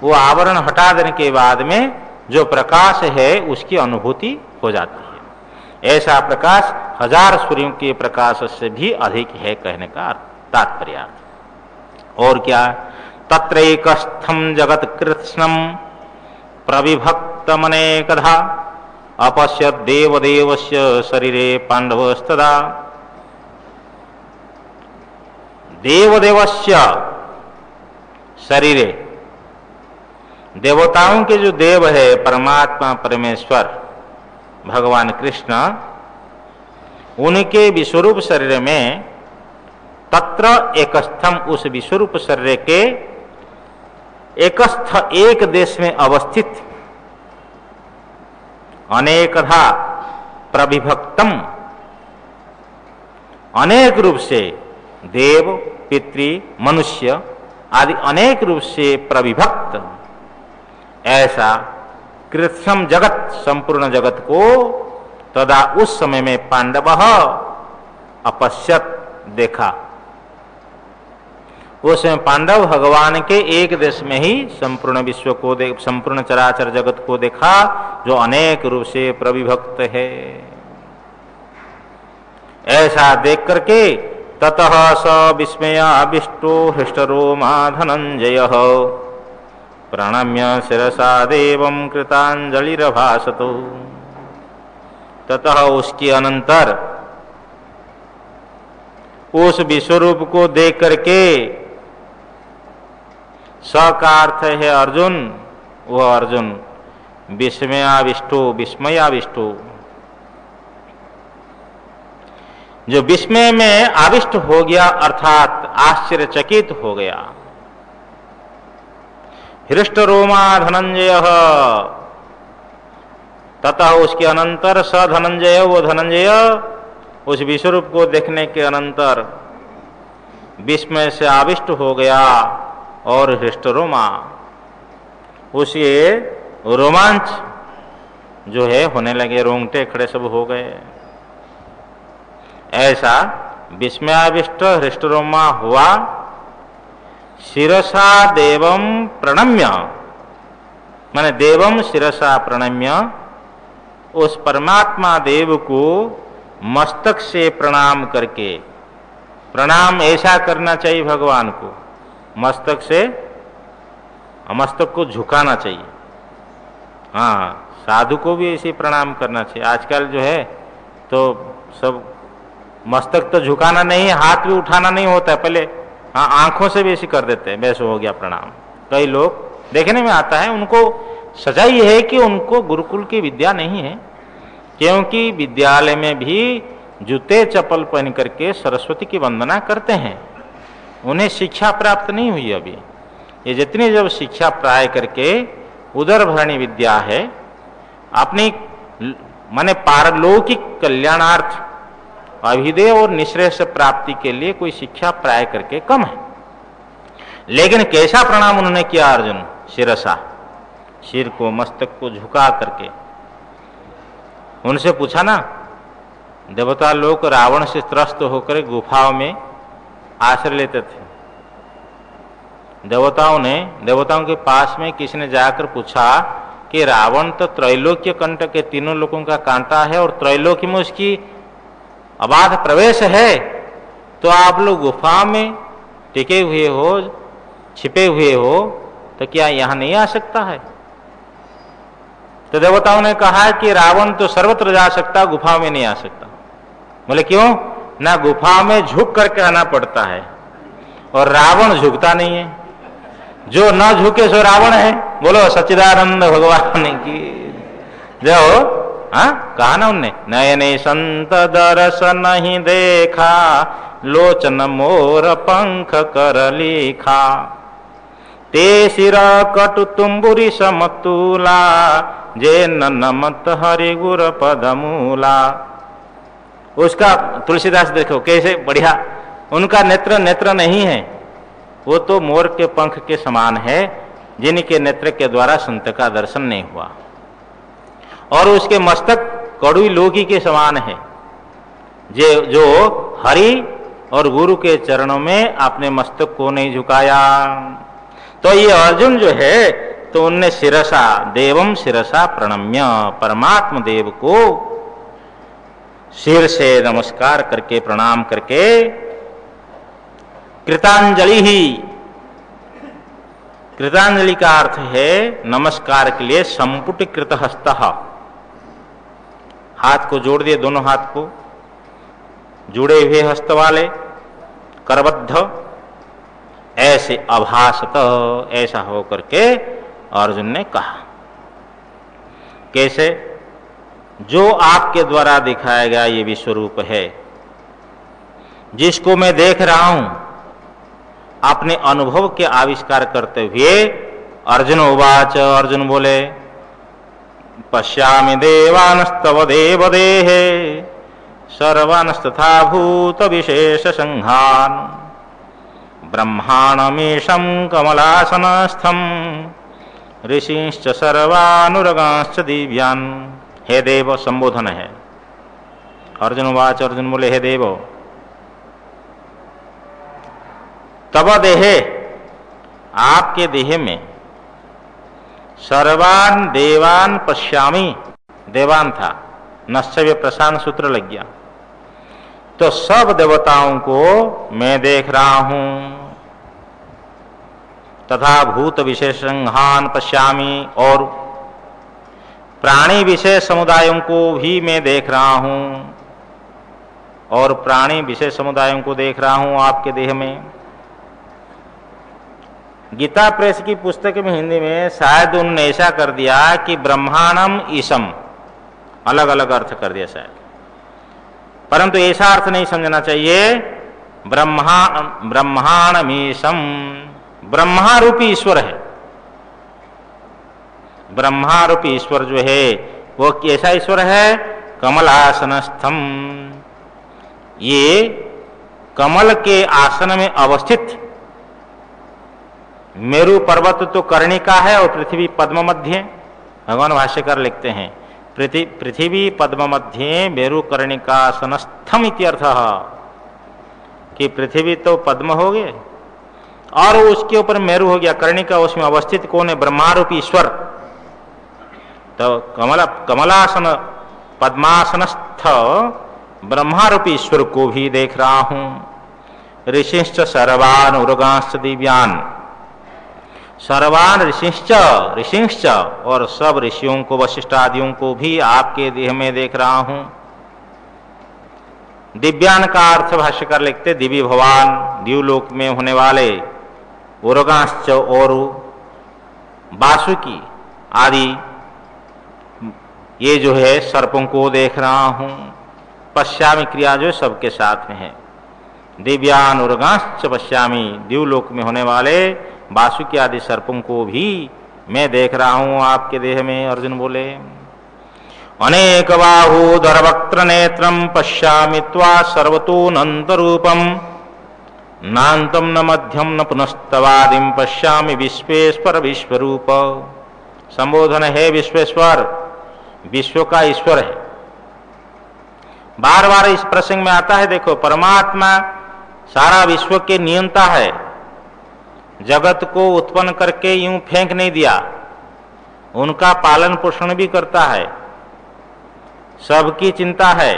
वो आवरण हटा देने के बाद में जो प्रकाश है उसकी अनुभूति हो जाती है। ऐसा प्रकाश 1000 सूर्यों के प्रकाश से भी अधिक है कहने का तात्पर्य। और क्या, तत्रैकस्थं जगत कृत्स्नं प्रविभक्तमनेकधा अपश्यत् देवदेवस्य शरीरे पांडवस्तदा। देवदेवस्य शरीरे, देवताओं के जो देव है परमात्मा परमेश्वर भगवान कृष्ण, उनके विश्वरूप शरीर में तत्र एकस्थम, उस विश्वरूप शरीर के एकस्थ, एक देश में अवस्थित, अनेकधा प्रविभक्तम, अनेक रूप से देव पितृ मनुष्य आदि अनेक रूप से प्रविभक्त, ऐसा कृत्स्नम जगत, संपूर्ण जगत को तदा उस समय में पांडव अपश्यत, देखा। उस समय पांडव भगवान के एक देश में ही संपूर्ण विश्व को संपूर्ण चराचर जगत को देखा, जो अनेक रूप से प्रविभक्त है। ऐसा देख करके ततः स विस्मयाविष्टो हृष्टरोमा धनंजय प्रणम्य शिरसा देवं कृतांजलिरभासतो। ततः उसके अनंतर उस विश्वरूप को देख करके, स का अर्थ है अर्जुन, वह अर्जुन विस्मयाविष्टो, विस्मयाविष्टो, जो विस्मय में आविष्ट हो गया अर्थात आश्चर्यचकित हो गया। हृष्टरोमा धनंजय, ततः उसके अनंतर स धनंजय, वो धनंजय उस विश्वरूप को देखने के अनंतर विस्मय से आविष्ट हो गया और हृष्टरोमा, उसे रोमांच जो है होने लगे, रोंगटे खड़े सब हो गए। ऐसा विस्मयाविष्ट हृष्टरोमा हुआ, शिरसा देवम प्रणम्य, माने देवम शिरसा प्रणम्य, उस परमात्मा देव को मस्तक से प्रणाम करके, प्रणाम ऐसा करना चाहिए भगवान को, मस्तक से, मस्तक को झुकाना चाहिए। हाँ, साधु को भी ऐसे प्रणाम करना चाहिए। आजकल जो है तो सब मस्तक तो झुकाना नहीं, हाथ भी उठाना नहीं होता है, पहले हाँ आंखों से भी ऐसे कर देते हैं, वैसे हो गया प्रणाम। कई लोग देखने में आता है, उनको सजा ये है कि उनको गुरुकुल की विद्या नहीं है, क्योंकि विद्यालय में भी जूते चप्पल पहन करके सरस्वती की वंदना करते हैं, उन्हें शिक्षा प्राप्त नहीं हुई अभी। ये जितनी जब शिक्षा प्राय करके उदर भरणी विद्या है, अपनी माने पारलौकिक कल्याणार्थ अभिदय और निश्रेयस प्राप्ति के लिए कोई शिक्षा प्राय करके कम है। लेकिन कैसा प्रणाम उन्होंने किया अर्जुन? शिरसा, सिर को, मस्तक को झुका करके। उनसे पूछा ना, देवता लोग रावण से त्रस्त होकर गुफाओं में आश्रय लेते थे। देवताओं के पास में किसी ने जाकर पूछा कि रावण तो त्रैलोक्य कंटक के, तीनों लोगों का कांटा है और त्रैलोक्य में उसकी अबाध प्रवेश है, तो आप लोग गुफा में टिके हुए हो, छिपे हुए हो, तो क्या यहां नहीं आ सकता है? तो देवताओं ने कहा कि रावण तो सर्वत्र जा सकता, गुफा में नहीं आ सकता। बोले क्यों? ना गुफा में झुक करके आना पड़ता है और रावण झुकता नहीं है। जो न झुके सो रावण है। बोलो सच्चिदानंद भगवान की जो, हाँ कहा ना उनने, नयने संत दरस नहीं देखा, लोचन मोर पंख कर लिखा, ते सिर कटु तुम्बुरी समतूला, जे नमत हरि गुर पदमूला। उसका तुलसीदास देखो कैसे बढ़िया, उनका नेत्र नहीं है, वो तो मोर के पंख के समान है, जिनके नेत्र के द्वारा संत का दर्शन नहीं हुआ। और उसके मस्तक कड़ुई लोकी के समान है, जो हरि और गुरु के चरणों में अपने मस्तक को नहीं झुकाया। तो ये अर्जुन जो है, तो उनने शिरसा देवम शिरसा प्रणम्य, परमात्म देव को सिर से नमस्कार करके, प्रणाम करके, कृतांजलि ही, कृतांजलि का अर्थ है नमस्कार के लिए संपुट कृत हस्त, हाथ को जोड़ दिए, दोनों हाथ को जुड़े हुए हस्त वाले, करबद्ध, ऐसे अभासत, ऐसा हो करके अर्जुन ने कहा। कैसे? जो आपके द्वारा दिखाया गया ये विश्वरूप है, जिसको मैं देख रहा हूं, अपने अनुभव के आविष्कार करते हुए अर्जुन उवाच, अर्जुन बोले, पश्यामि देवानस्तव देवदेहे, सर्वानस्तथा भूत विशेष संघान, ब्रह्माणमीशं कमलासनस्थं, ऋषिश्च सर्वानुरगांश्च दिव्यान्। हे देव संबोधन है। अर्जुन उवाच, अर्जुन बोले, हे देव, तब देहे, आपके देह में, सर्वान देवान पश्यामि, देवान था, नश्चर्य प्रशांत सूत्र लग गया, तो सब देवताओं को मैं देख रहा हूं, तथा भूत विशेष संघान पश्यामि, और प्राणी विशेष समुदायों को भी मैं देख रहा हूं, और प्राणी विशेष समुदायों को देख रहा हूं आपके देह में। गीता प्रेस की पुस्तक में हिंदी में शायद उन्होंने ऐसा कर दिया कि ब्रह्मांडम ईशम, अलग अलग अर्थ कर दिया शायद, परंतु ऐसा अर्थ नहीं समझना चाहिए। ब्रह्मांडमीशम, ब्रह्मा रूपी ईश्वर है। ब्रह्मा रूपी ईश्वर जो है वो कैसा ईश्वर है? कमलासनस्थम, ये कमल के आसन में अवस्थित। मेरु पर्वत तो कर्णिका है और पृथ्वी पद्म मध्य। भगवान भाष्यकार लिखते हैं, पृथ्वी पद्म मध्य मेरु कर्णिकासनस्थम इत्यर्थः। कि पृथ्वी तो पद्म हो गए और उसके ऊपर मेरु हो गया, कर्णिका, उसमें अवस्थित कौन है? ब्रह्मारूपी ईश्वर। तो कमलासन पद्मासनस्थ ब्रह्मारूपी ईश्वर को भी देख रहा हूं। ऋषिश्च सर्वान उर्गांश्च दिव्यान, सर्वान ऋषिश्च और सब ऋषियों को, वशिष्ठ आदियों को भी आपके देह में देख रहा हूं। दिव्यान का अर्थ भाष्यकार लिखते दिव्य भगवान, द्यूलोक में होने वाले, उर्गांश्च और वासुकी आदि ये जो है सर्पों को देख रहा हूं। पश्यामी क्रिया जो सबके साथ में है। दिव्यान उर्गांश्च पश्यामी, द्यूलोक में होने वाले वासुकी आदि सर्पों को भी मैं देख रहा हूं आपके देह में। अर्जुन बोले अनेक बाहूधर वक्त्र नेत्रम पश्यामि त्वा सर्वतोऽनंत रूपम नान्तम न मध्यम न पुनस्तवादिम पश्यामि विश्वेश्वर विश्वरूप। संबोधन है विश्वेश्वर, विश्व का ईश्वर है। बार बार इस प्रसंग में आता है। देखो, परमात्मा सारा विश्व के नियंता है, जगत को उत्पन्न करके यूं फेंक नहीं दिया, उनका पालन पोषण भी करता है, सबकी चिंता है।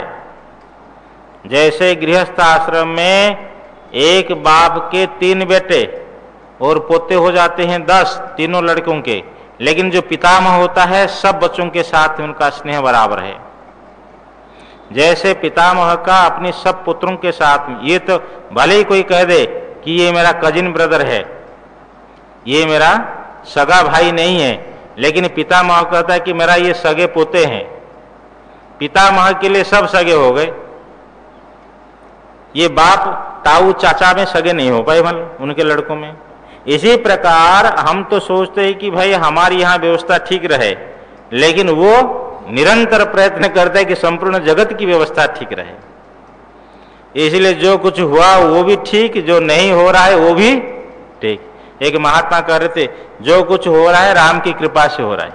जैसे गृहस्थ आश्रम में एक बाप के 3 बेटे और पोते हो जाते हैं 10, तीनों लड़कों के, लेकिन जो पितामह होता है सब बच्चों के साथ उनका स्नेह बराबर है। जैसे पितामह का अपने सब पुत्रों के साथ, ये तो भले ही कोई कह दे कि ये मेरा कजिन ब्रदर है, ये मेरा सगा भाई नहीं है, लेकिन पितामह कहता है कि मेरा ये सगे पोते हैं। पितामह के लिए सब सगे हो गए। ये बाप ताऊ चाचा में सगे नहीं हो पाए उनके लड़कों में। इसी प्रकार हम तो सोचते हैं कि भाई हमारी यहाँ व्यवस्था ठीक रहे, लेकिन वो निरंतर प्रयत्न करता है कि संपूर्ण जगत की व्यवस्था ठीक रहे। इसलिए जो कुछ हुआ वो भी ठीक, जो नहीं हो रहा है वो भी ठीक। एक महात्मा कह रहे थे जो कुछ हो रहा है राम की कृपा से हो रहा है।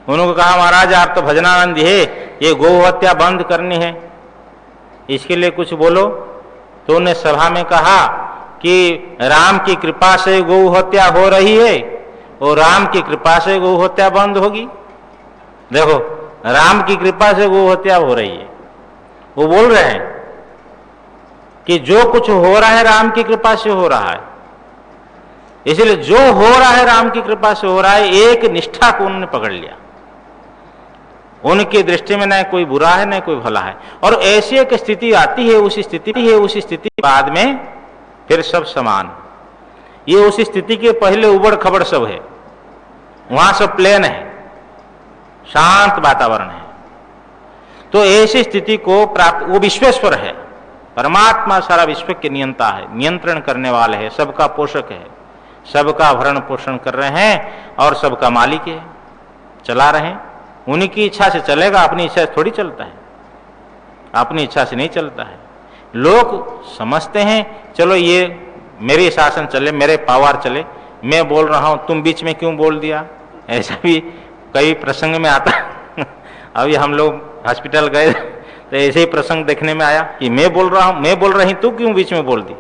उन्होंने कहा महाराज आप तो भजनानंद है, ये गौ हत्या बंद करनी है, इसके लिए कुछ बोलो। तो उन्हें सभा में कहा कि राम की कृपा से गौ हत्या हो रही है और राम की कृपा से गौ हत्या बंद होगी। देखो, राम की कृपा से गौ हत्या हो रही है। वो बोल रहे हैं कि जो कुछ हो रहा है राम की कृपा से हो रहा है, इसलिए जो हो रहा है राम की कृपा से हो रहा है। एक निष्ठा को उन्होंने पकड़ लिया। उनकी दृष्टि में न कोई बुरा है न कोई भला है। और ऐसी एक स्थिति आती है, उस स्थिति बाद में फिर सब समान। ये उस स्थिति के पहले उबड़ खबड़ सब है, वहां सब प्लेन है, शांत वातावरण है। तो ऐसी स्थिति को प्राप्त, वो विश्वेश्वर है, परमात्मा सारा विश्व के नियंता है, नियंत्रण करने वाले है, सबका पोषक है, सबका भरण पोषण कर रहे हैं और सबका मालिक है, चला रहे हैं। उनकी इच्छा से चलेगा, अपनी इच्छा से थोड़ी चलता है, अपनी इच्छा से नहीं चलता है। लोग समझते हैं चलो ये मेरी शासन चले, मेरे पावर चले, मैं बोल रहा हूं तुम बीच में क्यों बोल दिया। ऐसा भी कई प्रसंग में आता। अभी हम लोग हॉस्पिटल गए तो ऐसे ही प्रसंग देखने में आया कि मैं बोल रहा हूं, मैं बोल रही तू क्यों बीच में बोल दी।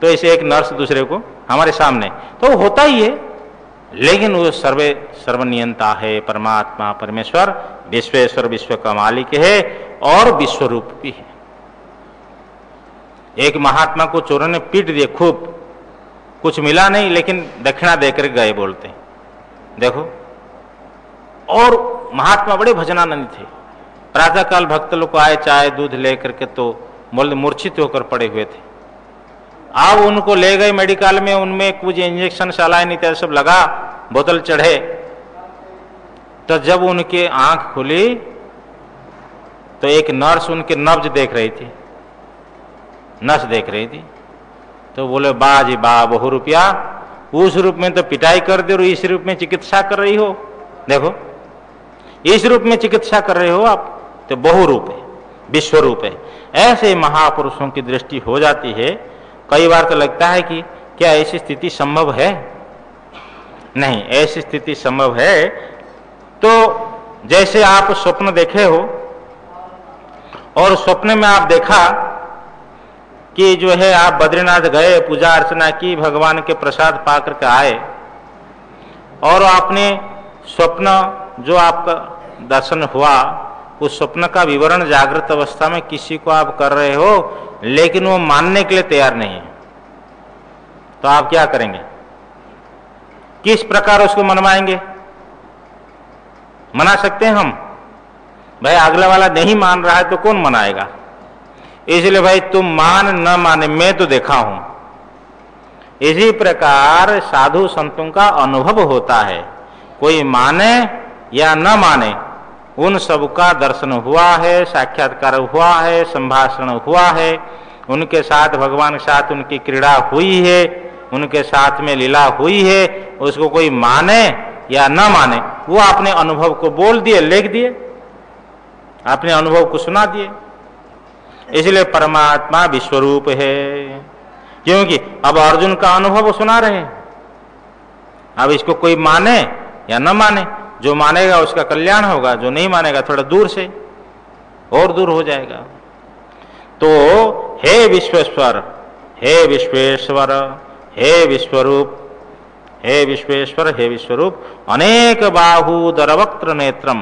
तो ऐसे एक नर्स दूसरे को हमारे सामने, तो होता ही है, लेकिन वो सर्वनियंता है, परमात्मा परमेश्वर विश्वेश्वर, विश्व का मालिक है और विश्वरूप भी है। एक महात्मा को चोरों ने पीट दिए खूब, कुछ मिला नहीं, लेकिन दक्षिणा देकर गए बोलते हैं। देखो, और महात्मा बड़े भजनानंद थे। प्रातःकाल भक्त लोग को आए चाय दूध लेकर के, तो बोले मूर्छित होकर पड़े हुए थे। अब उनको ले गए मेडिकल में, उनमें कुछ इंजेक्शन सलाइन इत्यादि सब लगा, बोतल चढ़े। तो जब उनके आंख खुली तो एक नर्स उनके नब्ज देख रही थी, नस देख रही थी। तो बोले बा जी बा, बहु रुपया, उस रूप में तो पिटाई कर दे और इस रूप में चिकित्सा कर रही हो। देखो, इस रूप में चिकित्सा कर रहे हो आप, तो बहु रूप है, विश्व रूप है। ऐसे महापुरुषों की दृष्टि हो जाती है। कई बार तो लगता है कि क्या ऐसी स्थिति संभव है? नहीं, ऐसी स्थिति संभव है। तो जैसे आप स्वप्न देखे हो और स्वप्न में आप देखा कि जो है आप बद्रीनाथ गए, पूजा अर्चना की, भगवान के प्रसाद पा करके आए और आपने स्वप्न जो आपका दर्शन हुआ, उस स्वप्न का विवरण जागृत अवस्था में किसी को आप कर रहे हो, लेकिन वो मानने के लिए तैयार नहीं है, तो आप क्या करेंगे? किस प्रकार उसको मनवाएंगे? मना सकते हैं हम? भाई अगला वाला नहीं मान रहा है तो कौन मनाएगा? इसलिए भाई तुम मान न माने, मैं तो देखा हूं। इसी प्रकार साधु संतों का अनुभव होता है, कोई माने या न माने, उन सब का दर्शन हुआ है, साक्षात्कार हुआ है, संभाषण हुआ है, उनके साथ भगवान के साथ उनकी क्रीड़ा हुई है, उनके साथ में लीला हुई है। उसको कोई माने या न माने, वो अपने अनुभव को बोल दिए, लिख दिए, अपने अनुभव को सुना दिए। इसलिए परमात्मा विश्वरूप है, क्योंकि अब अर्जुन का अनुभव सुना रहे हैं। अब इसको कोई माने या न माने, जो मानेगा उसका कल्याण होगा, जो नहीं मानेगा थोड़ा दूर से और दूर हो जाएगा। तो हे विश्वेश्वर, हे विश्वेश्वर, हे विश्वरूप, हे विश्वेश्वर, हे विश्वरूप, अनेक बाहूदर वक्त्र नेत्रम।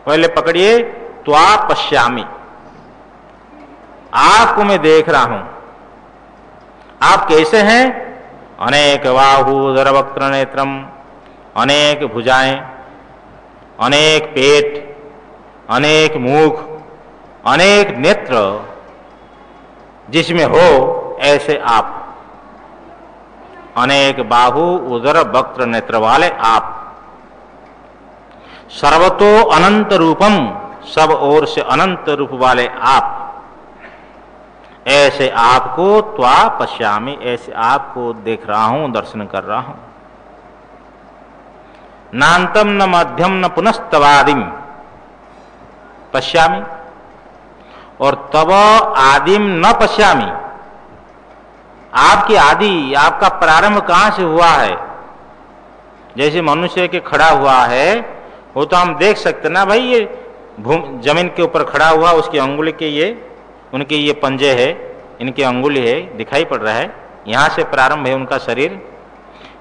पहले पकड़िए, त्वा पश्यामि, आपको मैं देख रहा हूं। आप कैसे हैं? अनेक बाहूदर वक्त्र नेत्रम, अनेक भुजाएं, अनेक पेट, अनेक मुख, अनेक नेत्र जिसमें हो ऐसे आप, अनेक बाहु उदर वक्त्र नेत्र वाले आप, सर्वतो अनंत रूपम, सब ओर से अनंत रूप वाले आप, ऐसे आपको त्वा पश्यामि, ऐसे आपको देख रहा हूं, दर्शन कर रहा हूं। नान्तम न मध्यम न पुनस्तवादिम पश्यामि, और तब आदिम न पश्यामि। आपकी आदि, आपका प्रारंभ कहां से हुआ है? जैसे मनुष्य के खड़ा हुआ है, वो तो हम देख सकते ना भाई, ये जमीन के ऊपर खड़ा हुआ, उसकी अंगुली के ये, उनके ये पंजे है, इनकी अंगुली है, दिखाई पड़ रहा है, यहां से प्रारंभ है उनका शरीर।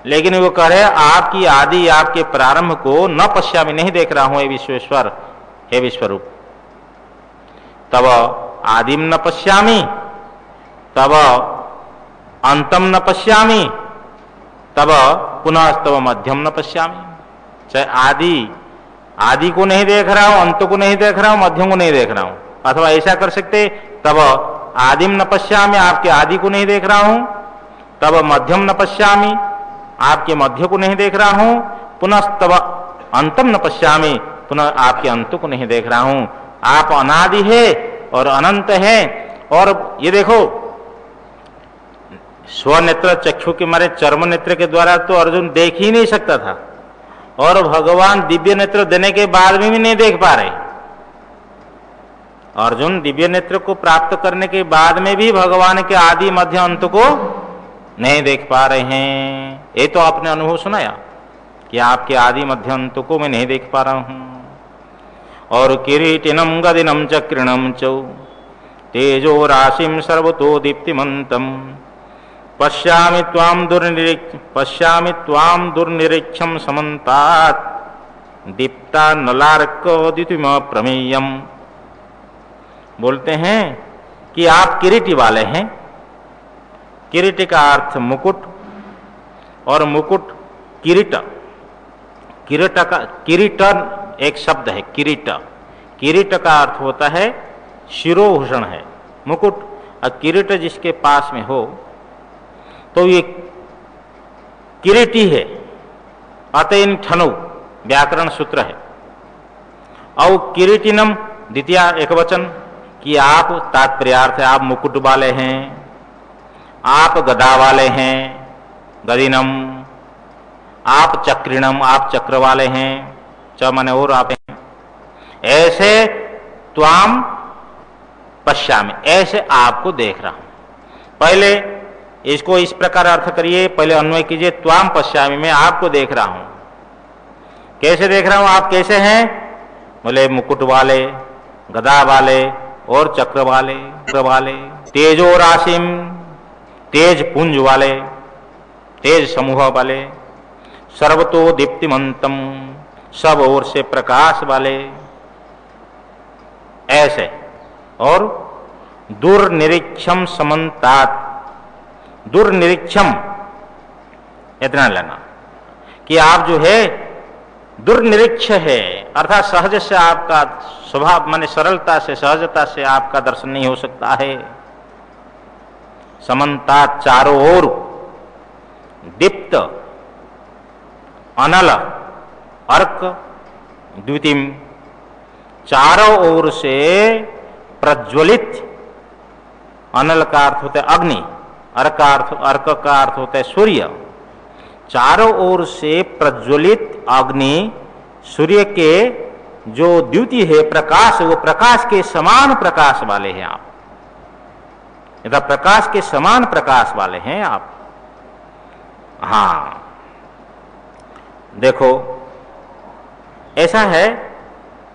लेकिन वो कह रहे आपकी आदि, आपके प्रारंभ को न पश्यामि, नहीं देख रहा हूं, हे विश्वेश्वर, हे विश्वरूप। तब आदिम न पश्यामि, तब अंतम न पश्यामि, तब पुनः तब मध्यम न पश्यामि। चाहे आदि को नहीं देख रहा हूं, अंत को नहीं देख रहा हूं, मध्यम को नहीं देख रहा हूं, अथवा ऐसा कर सकते, तब आदिम न पश्यामि, आपके आदि को नहीं देख रहा हूं, तब मध्यम न पश्यामि, आपके मध्य को नहीं देख रहा हूं, पुनः तब अंतम न पश्यामि, पुनः आपके अंत को नहीं देख रहा हूं। आप अनादि है और अनंत है। और ये देखो, स्वनेत्र चक्षु के मारे चर्म नेत्र के द्वारा तो अर्जुन देख ही नहीं सकता था, और भगवान दिव्य नेत्र देने के बाद भी नहीं देख पा रहे। अर्जुन दिव्य नेत्र को प्राप्त करने के बाद में भी भगवान के आदि मध्य अंत को नहीं देख पा रहे हैं। ये तो आपने अनुभव सुनाया कि आपके आदि मध्य अंत को मैं नहीं देख पा रहा हूं। और किरीटिनम गदिनम चक्रिणम चौ तेजो राशिम सर्वतो दीप्तिमंतम पश्यामि त्वाम दुर्निरीक्षम समन्तात् दीप्ता नलार्कदितिम प्रमेयम। बोलते हैं कि आप किरीटी वाले हैं। किरीटी का अर्थ मुकुट, और मुकुट किरीट, किरीट एक शब्द है, किरीट। किरीट का अर्थ होता है शिरोभूषण है, मुकुट। और किरीट जिसके पास में हो तो ये किरीटी है। अतएन ठनु व्याकरण सूत्र है। और किरीटिनम द्वितीय एक वचन, कि आप तात्पर्यार्थ है, आप मुकुट वाले हैं, आप गदा वाले हैं, गदिनम, आप चक्रिणम, आप चक्र वाले हैं, च माने और आप हैं। ऐसे त्वाम पश्यामि, ऐसे आपको देख रहा हूं। पहले इसको इस प्रकार अर्थ करिए, पहले अन्वय कीजिए, त्वाम पश्यामि, मैं आपको देख रहा हूं। कैसे देख रहा हूं? आप कैसे हैं? बोले मुकुट वाले, गदा वाले, और चक्र वाले तेजो राशिम, तेज पुंज वाले, तेज समूह वाले, सर्वतो दीप्तिमंतम, सब ओर से प्रकाश वाले, ऐसे। और दुर्निरीक्षम समन्तात, दुर्निरीक्षम इतना लेना कि आप जो है दुर्निरीक्ष है, अर्थात सहज से आपका स्वभाव माने सरलता से सहजता से आपका दर्शन नहीं हो सकता है। समन्तात चारों ओर, दीप्त, अनल, अर्क, द्वितीय, चारों ओर से प्रज्वलित। अनल का अर्थ होता है अग्नि, अर्क का अर्थ होता है सूर्य। चारों ओर से प्रज्वलित अग्नि, सूर्य के जो द्युति है प्रकाश, वो प्रकाश के समान प्रकाश वाले हैं आप, यथा प्रकाश के समान प्रकाश वाले हैं आप। हाँ देखो ऐसा है,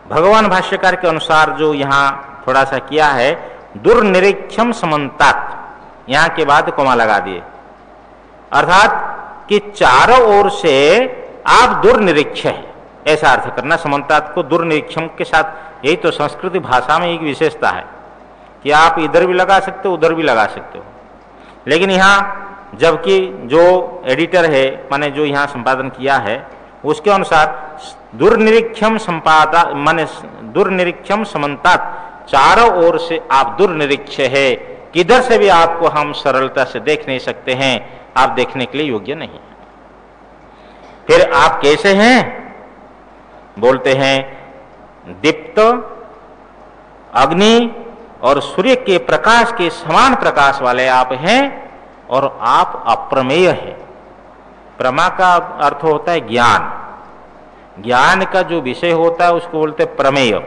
भगवान भाष्यकार के अनुसार जो यहां थोड़ा सा किया है, दुर्निरीक्षम समन्तात, यहां के बाद कोमा लगा दिए, अर्थात कि चारों ओर से आप दुर्निरीक्ष है, ऐसा अर्थ करना। समन्तात को दुर्निरीक्षम के साथ, यही तो संस्कृत भाषा में एक विशेषता है कि आप इधर भी लगा सकते हो उधर भी लगा सकते हो, लेकिन यहाँ जबकि जो एडिटर है माने जो यहाँ संपादन किया है उसके अनुसार दुर्निरीक्षम संपादा माने दुर्निरीक्षम समन्तात, चारों ओर से आप दुर्निरीक्ष है, किधर से भी आपको हम सरलता से देख नहीं सकते हैं, आप देखने के लिए योग्य नहीं। फिर आप कैसे हैं? बोलते हैं दीप्त, अग्नि और सूर्य के प्रकाश के समान प्रकाश वाले आप हैं, और आप अप्रमेय हैं। प्रमा का अर्थ होता है ज्ञान, ज्ञान का जो विषय होता है उसको बोलते हैं प्रमेय।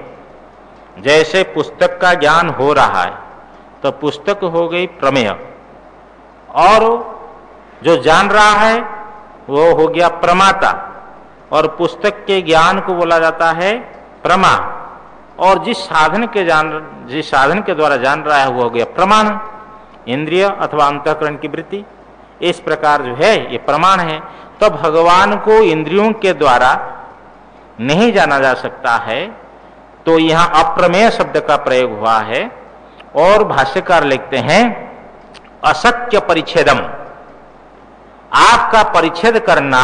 जैसे पुस्तक का ज्ञान हो रहा है तो पुस्तक हो गई प्रमेय, और जो जान रहा है वो हो गया प्रमाता, और पुस्तक के ज्ञान को बोला जाता है प्रमा, और जिस साधन के द्वारा जान रहा है वो हो गया प्रमाण, इंद्रिय अथवा अंतःकरण की वृत्ति। इस प्रकार जो है ये प्रमाण है। तो भगवान को इंद्रियों के द्वारा नहीं जाना जा सकता है, तो यहाँ अप्रमेय शब्द का प्रयोग हुआ है। और भाष्यकार लिखते हैं अशक्य परिच्छेदम, आपका परिच्छेद करना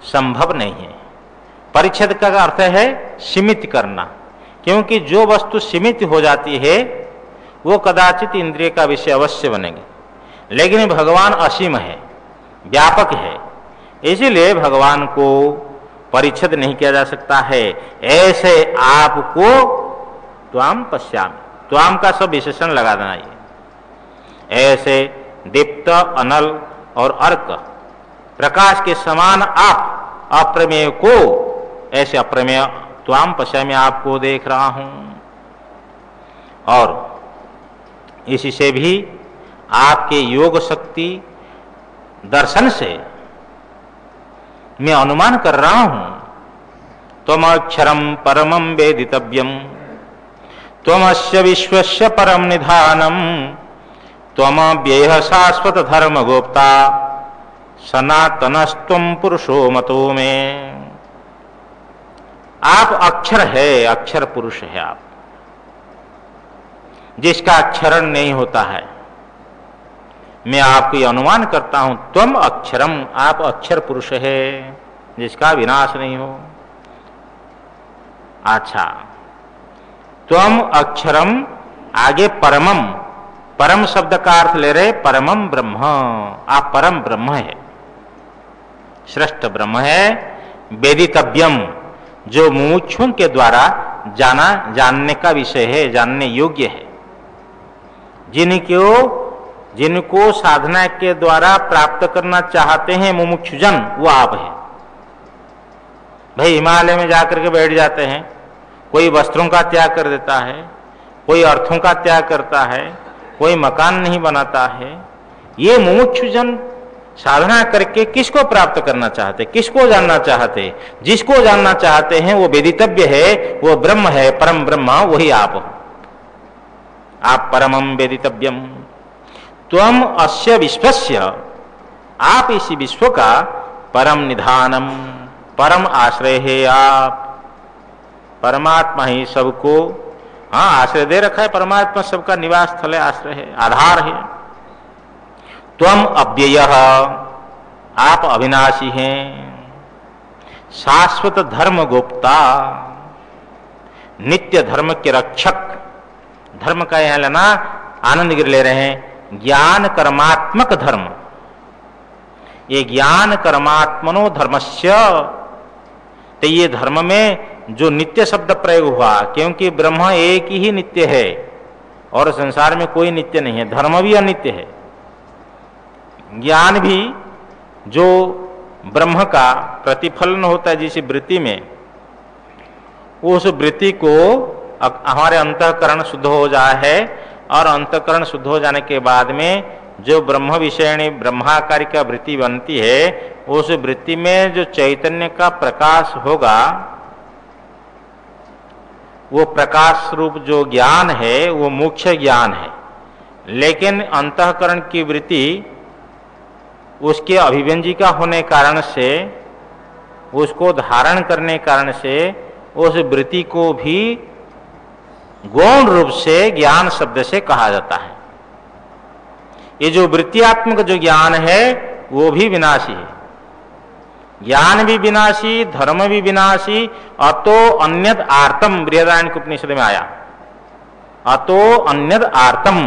संभव नहीं है। परिच्छेद का अर्थ है सीमित करना, क्योंकि जो वस्तु सीमित हो जाती है वो कदाचित इंद्रिय का विषय अवश्य बनेगी, लेकिन भगवान असीम है, व्यापक है, इसीलिए भगवान को परिच्छेद नहीं किया जा सकता है। ऐसे आपको त्वाम पश्यामि, त्वाम का सब विशेषण लगा देना ये। ऐसे दीप्त, अनल और अर्क प्रकाश के समान आप अप्रमेय को, ऐसे अप्रमेय त्वाम पश्यामि आपको देख रहा हूं। और इसी से भी आपके योग शक्ति दर्शन से मैं अनुमान कर रहा हूं, त्वम अक्षरम परमं वेदितव्यम, त्वमस्य विश्वस्य परम निधानम, त्वम व्ययः शाश्वत धर्म गोप्ता, सनातनस्त्वं पुरुषो मतो में। आप अक्षर है, अक्षर पुरुष है आप, जिसका अक्षरण नहीं होता है। मैं आपको अनुमान करता हूं, त्वम अक्षरम, आप अक्षर पुरुष है जिसका विनाश नहीं हो। अच्छा, त्वम अक्षरम, आगे परमम, परम शब्द का अर्थ ले रहे परमम ब्रह्म, आप परम ब्रह्म है, श्रेष्ठ ब्रह्म है। वेदितव्यम, जो मुमुक्षुओं के द्वारा जानने का विषय है, जानने योग्य है। जिनको साधना के द्वारा प्राप्त करना चाहते हैं मुमुक्षुजन, वो आप है। भाई हिमालय में जाकर के बैठ जाते हैं, कोई वस्त्रों का त्याग कर देता है, कोई अर्थों का त्याग करता है, कोई मकान नहीं बनाता है। ये मुमुक्षुजन साधना करके किसको प्राप्त करना चाहते, किसको जानना चाहते? जिसको जानना चाहते हैं वो वेदितव्य है, वो ब्रह्म है, परम ब्रह्म, वही आप हो। आप परमं वेदितव्यम, त्वम अस्य विश्वस्य, आप इसी विश्व का परम निधानम, परम आश्रय है आप। परमात्मा ही सबको आश्रय दे रखा है, परमात्मा सबका निवास स्थल है, आश्रय है, आधार है। त्वम अव्ययः, आप अविनाशी हैं। शाश्वत धर्म गोप्ता, नित्य धर्म के रक्षक। धर्म का यहां लेना आनंद गिर ले रहे हैं, ज्ञान कर्मात्मक धर्म। ये ज्ञान कर्मात्मनो धर्मस्य, तो ये धर्म में जो नित्य शब्द प्रयोग हुआ, क्योंकि ब्रह्म एक ही नित्य है और संसार में कोई नित्य नहीं है, धर्म भी अनित्य है। ज्ञान भी जो ब्रह्म का प्रतिफलन होता है जिस वृत्ति में, उस वृत्ति को हमारे अंतःकरण शुद्ध हो जाए है, और अंतःकरण शुद्ध हो जाने के बाद में जो ब्रह्म विषयणी ब्रह्माकार का वृत्ति बनती है, उस वृत्ति में जो चैतन्य का प्रकाश होगा, वो प्रकाश रूप जो ज्ञान है वो मुख्य ज्ञान है। लेकिन अंतःकरण की वृत्ति उसके अभिव्यंजिका होने कारण से, उसको धारण करने कारण से, उस वृत्ति को भी गौण रूप से ज्ञान शब्द से कहा जाता है। ये जो वृत्तियात्मक जो ज्ञान है वो भी विनाशी है। ज्ञान भी विनाशी, धर्म भी विनाशी। अतो अन्यद आर्तम, बृहदारण्यक उपनिषद में आया, अतो अन्यद आर्तम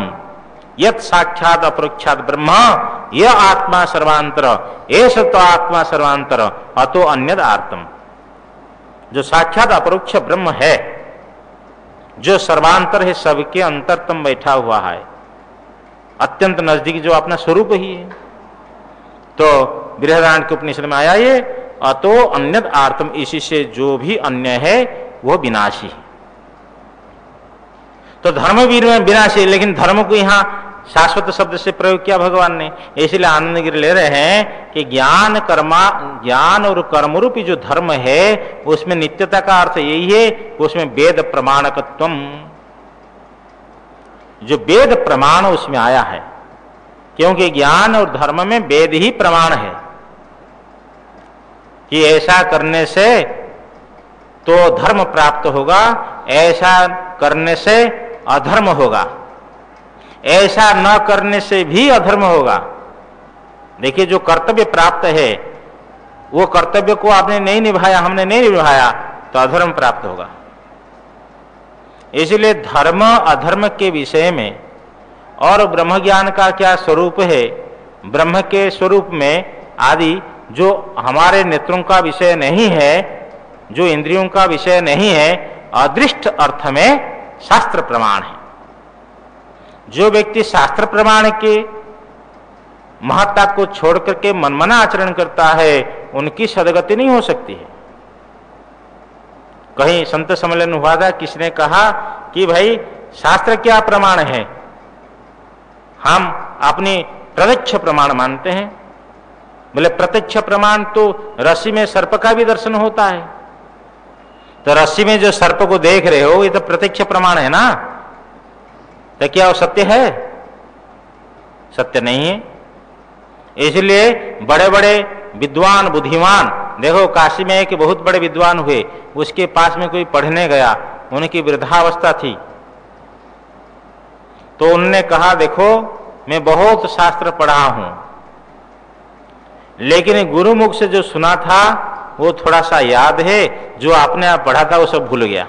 यत् साक्षात अपरोक्षात ब्रह्म यह आत्मा सर्वांतर, एष तो आत्मा सर्वांतर, अतो अन्यद आर्तम। जो साक्षात अपरोक्ष ब्रह्म है, जो सर्वांतर है, सबके अंतरतम बैठा हुआ है, अत्यंत नजदीक जो अपना स्वरूप ही है। तो बृहदारण्यक उपनिषद में आया ये अतो अन्यद आर्तम, इसी से जो भी अन्य है वो विनाशी है। तो धर्म भी विनाशी है, लेकिन धर्म को यहां शाश्वत शब्द से प्रयोग किया भगवान ने। इसलिए आनंद गिर ले रहे हैं कि ज्ञान और कर्म रूपी जो धर्म है उसमें नित्यता का अर्थ यही है, उसमें वेद प्रमाणकत्वम, जो वेद प्रमाण उसमें आया है। क्योंकि ज्ञान और धर्म में वेद ही प्रमाण है कि ऐसा करने से तो धर्म प्राप्त होगा, ऐसा करने से अधर्म होगा, ऐसा न करने से भी अधर्म होगा। देखिए, जो कर्तव्य प्राप्त है वो कर्तव्य को आपने नहीं निभाया, हमने नहीं निभाया, तो अधर्म प्राप्त होगा। इसलिए धर्म अधर्म के विषय में और ब्रह्म ज्ञान का क्या स्वरूप है, ब्रह्म के स्वरूप में आदि जो हमारे नेत्रों का विषय नहीं है, जो इंद्रियों का विषय नहीं है, अदृष्ट अर्थ में शास्त्र प्रमाण है। जो व्यक्ति शास्त्र प्रमाण के महत्ता को छोड़ करके मनमना आचरण करता है, उनकी सदगति नहीं हो सकती है। कहीं संत सम्मेलन हुआ था, किसने कहा कि भाई शास्त्र क्या प्रमाण है, हम अपनी प्रत्यक्ष प्रमाण मानते हैं। बोले प्रत्यक्ष प्रमाण तो रस्सी में सर्प का भी दर्शन होता है, तो रस्सी में जो सर्प को देख रहे हो ये तो प्रत्यक्ष प्रमाण है ना, तो क्या वो सत्य है? सत्य नहीं है। इसलिए बड़े बड़े विद्वान बुद्धिमान, देखो काशी में एक बहुत बड़े विद्वान हुए, उसके पास में कोई पढ़ने गया, उनकी वृद्धावस्था थी, तो उन्होंने कहा देखो मैं बहुत शास्त्र पढ़ा हूं, लेकिन गुरुमुख से जो सुना था वो थोड़ा सा याद है, जो आपने आप पढ़ा था वो सब भूल गया।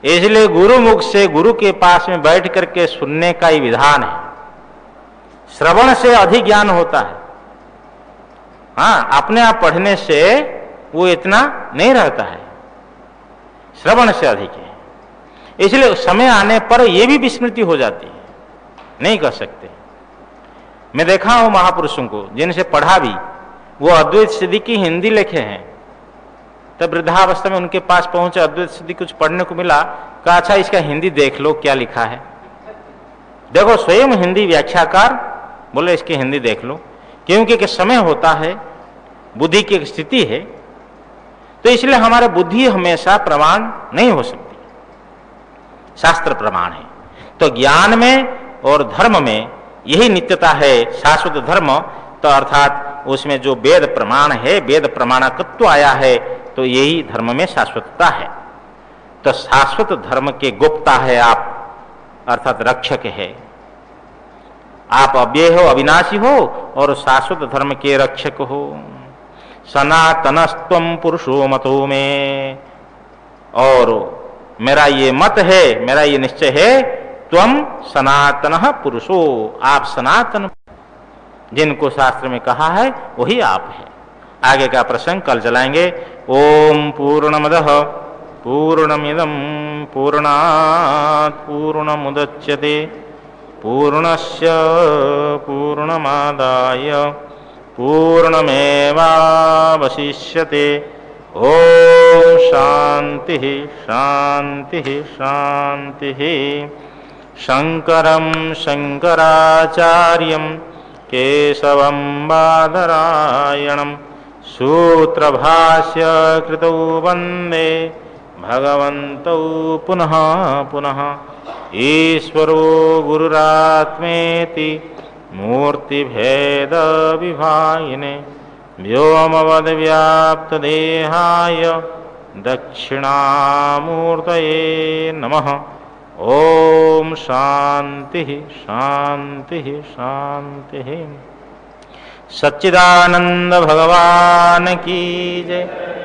इसलिए गुरुमुख से, गुरु के पास में बैठ करके सुनने का ही विधान है। श्रवण से अधिक ज्ञान होता है। हाँ, अपने आप पढ़ने से वो इतना नहीं रहता है, श्रवण से अधिक है। इसलिए समय आने पर यह भी विस्मृति हो जाती है, नहीं कर सकते। मैं देखा हूं महापुरुषों को जिनसे पढ़ा भी, वो अद्वैत सिद्धि की हिंदी लिखे हैं, तब वृद्धावस्था में उनके पास पहुंचे, अद्वैत सिद्धि कुछ पढ़ने को मिला, कहा अच्छा इसका हिंदी देख लो क्या लिखा है। देखो स्वयं हिंदी व्याख्याकार बोले इसकी हिंदी देख लो, क्योंकि समय होता है, बुद्धि की एक स्थिति है, तो इसलिए हमारे बुद्धि हमेशा प्रमाण नहीं हो सकती, शास्त्र प्रमाण है। तो ज्ञान में और धर्म में यही नित्यता है, शाश्वत धर्म। तो अर्थात उसमें जो वेद प्रमाण है, वेद प्रमाणकत्व आया है, तो यही धर्म में शाश्वतता है। तो शाश्वत धर्म के गुप्ता है आप, अर्थात रक्षक है। आप अव्यय हो, अविनाशी हो और शाश्वत धर्म के रक्षक हो। सनातनस्त्वं पुरुषो मतो में, और मेरा ये मत है, मेरा ये निश्चय है, त्वं सनातनः पुरुषो, आप सनातन, जिनको शास्त्र में कहा है वही आप है। आगे का प्रसंग कल चलाएंगे। ओम पूर्णमदः पूर्णमिदं पूर्णात् पूर्णमुदच्यते पूर्णस्य पूर्णमादाय पूर्णमेवावशिष्यते। ओम शांति शांति शांति। शंकरं शंकराचार्यं केशवं बादरायणं सूत्रभाष्य कृतौ वन्दे भगवन्तौ पुनः पुनः। ईश्वरो गुरुरात्मेति मूर्तिभेद विभागिने व्योमवद्व्याप्तदेहाय दक्षिणामूर्तये नमः। ओम शांति शांति शांति। सच्चिदानंद भगवान की जय।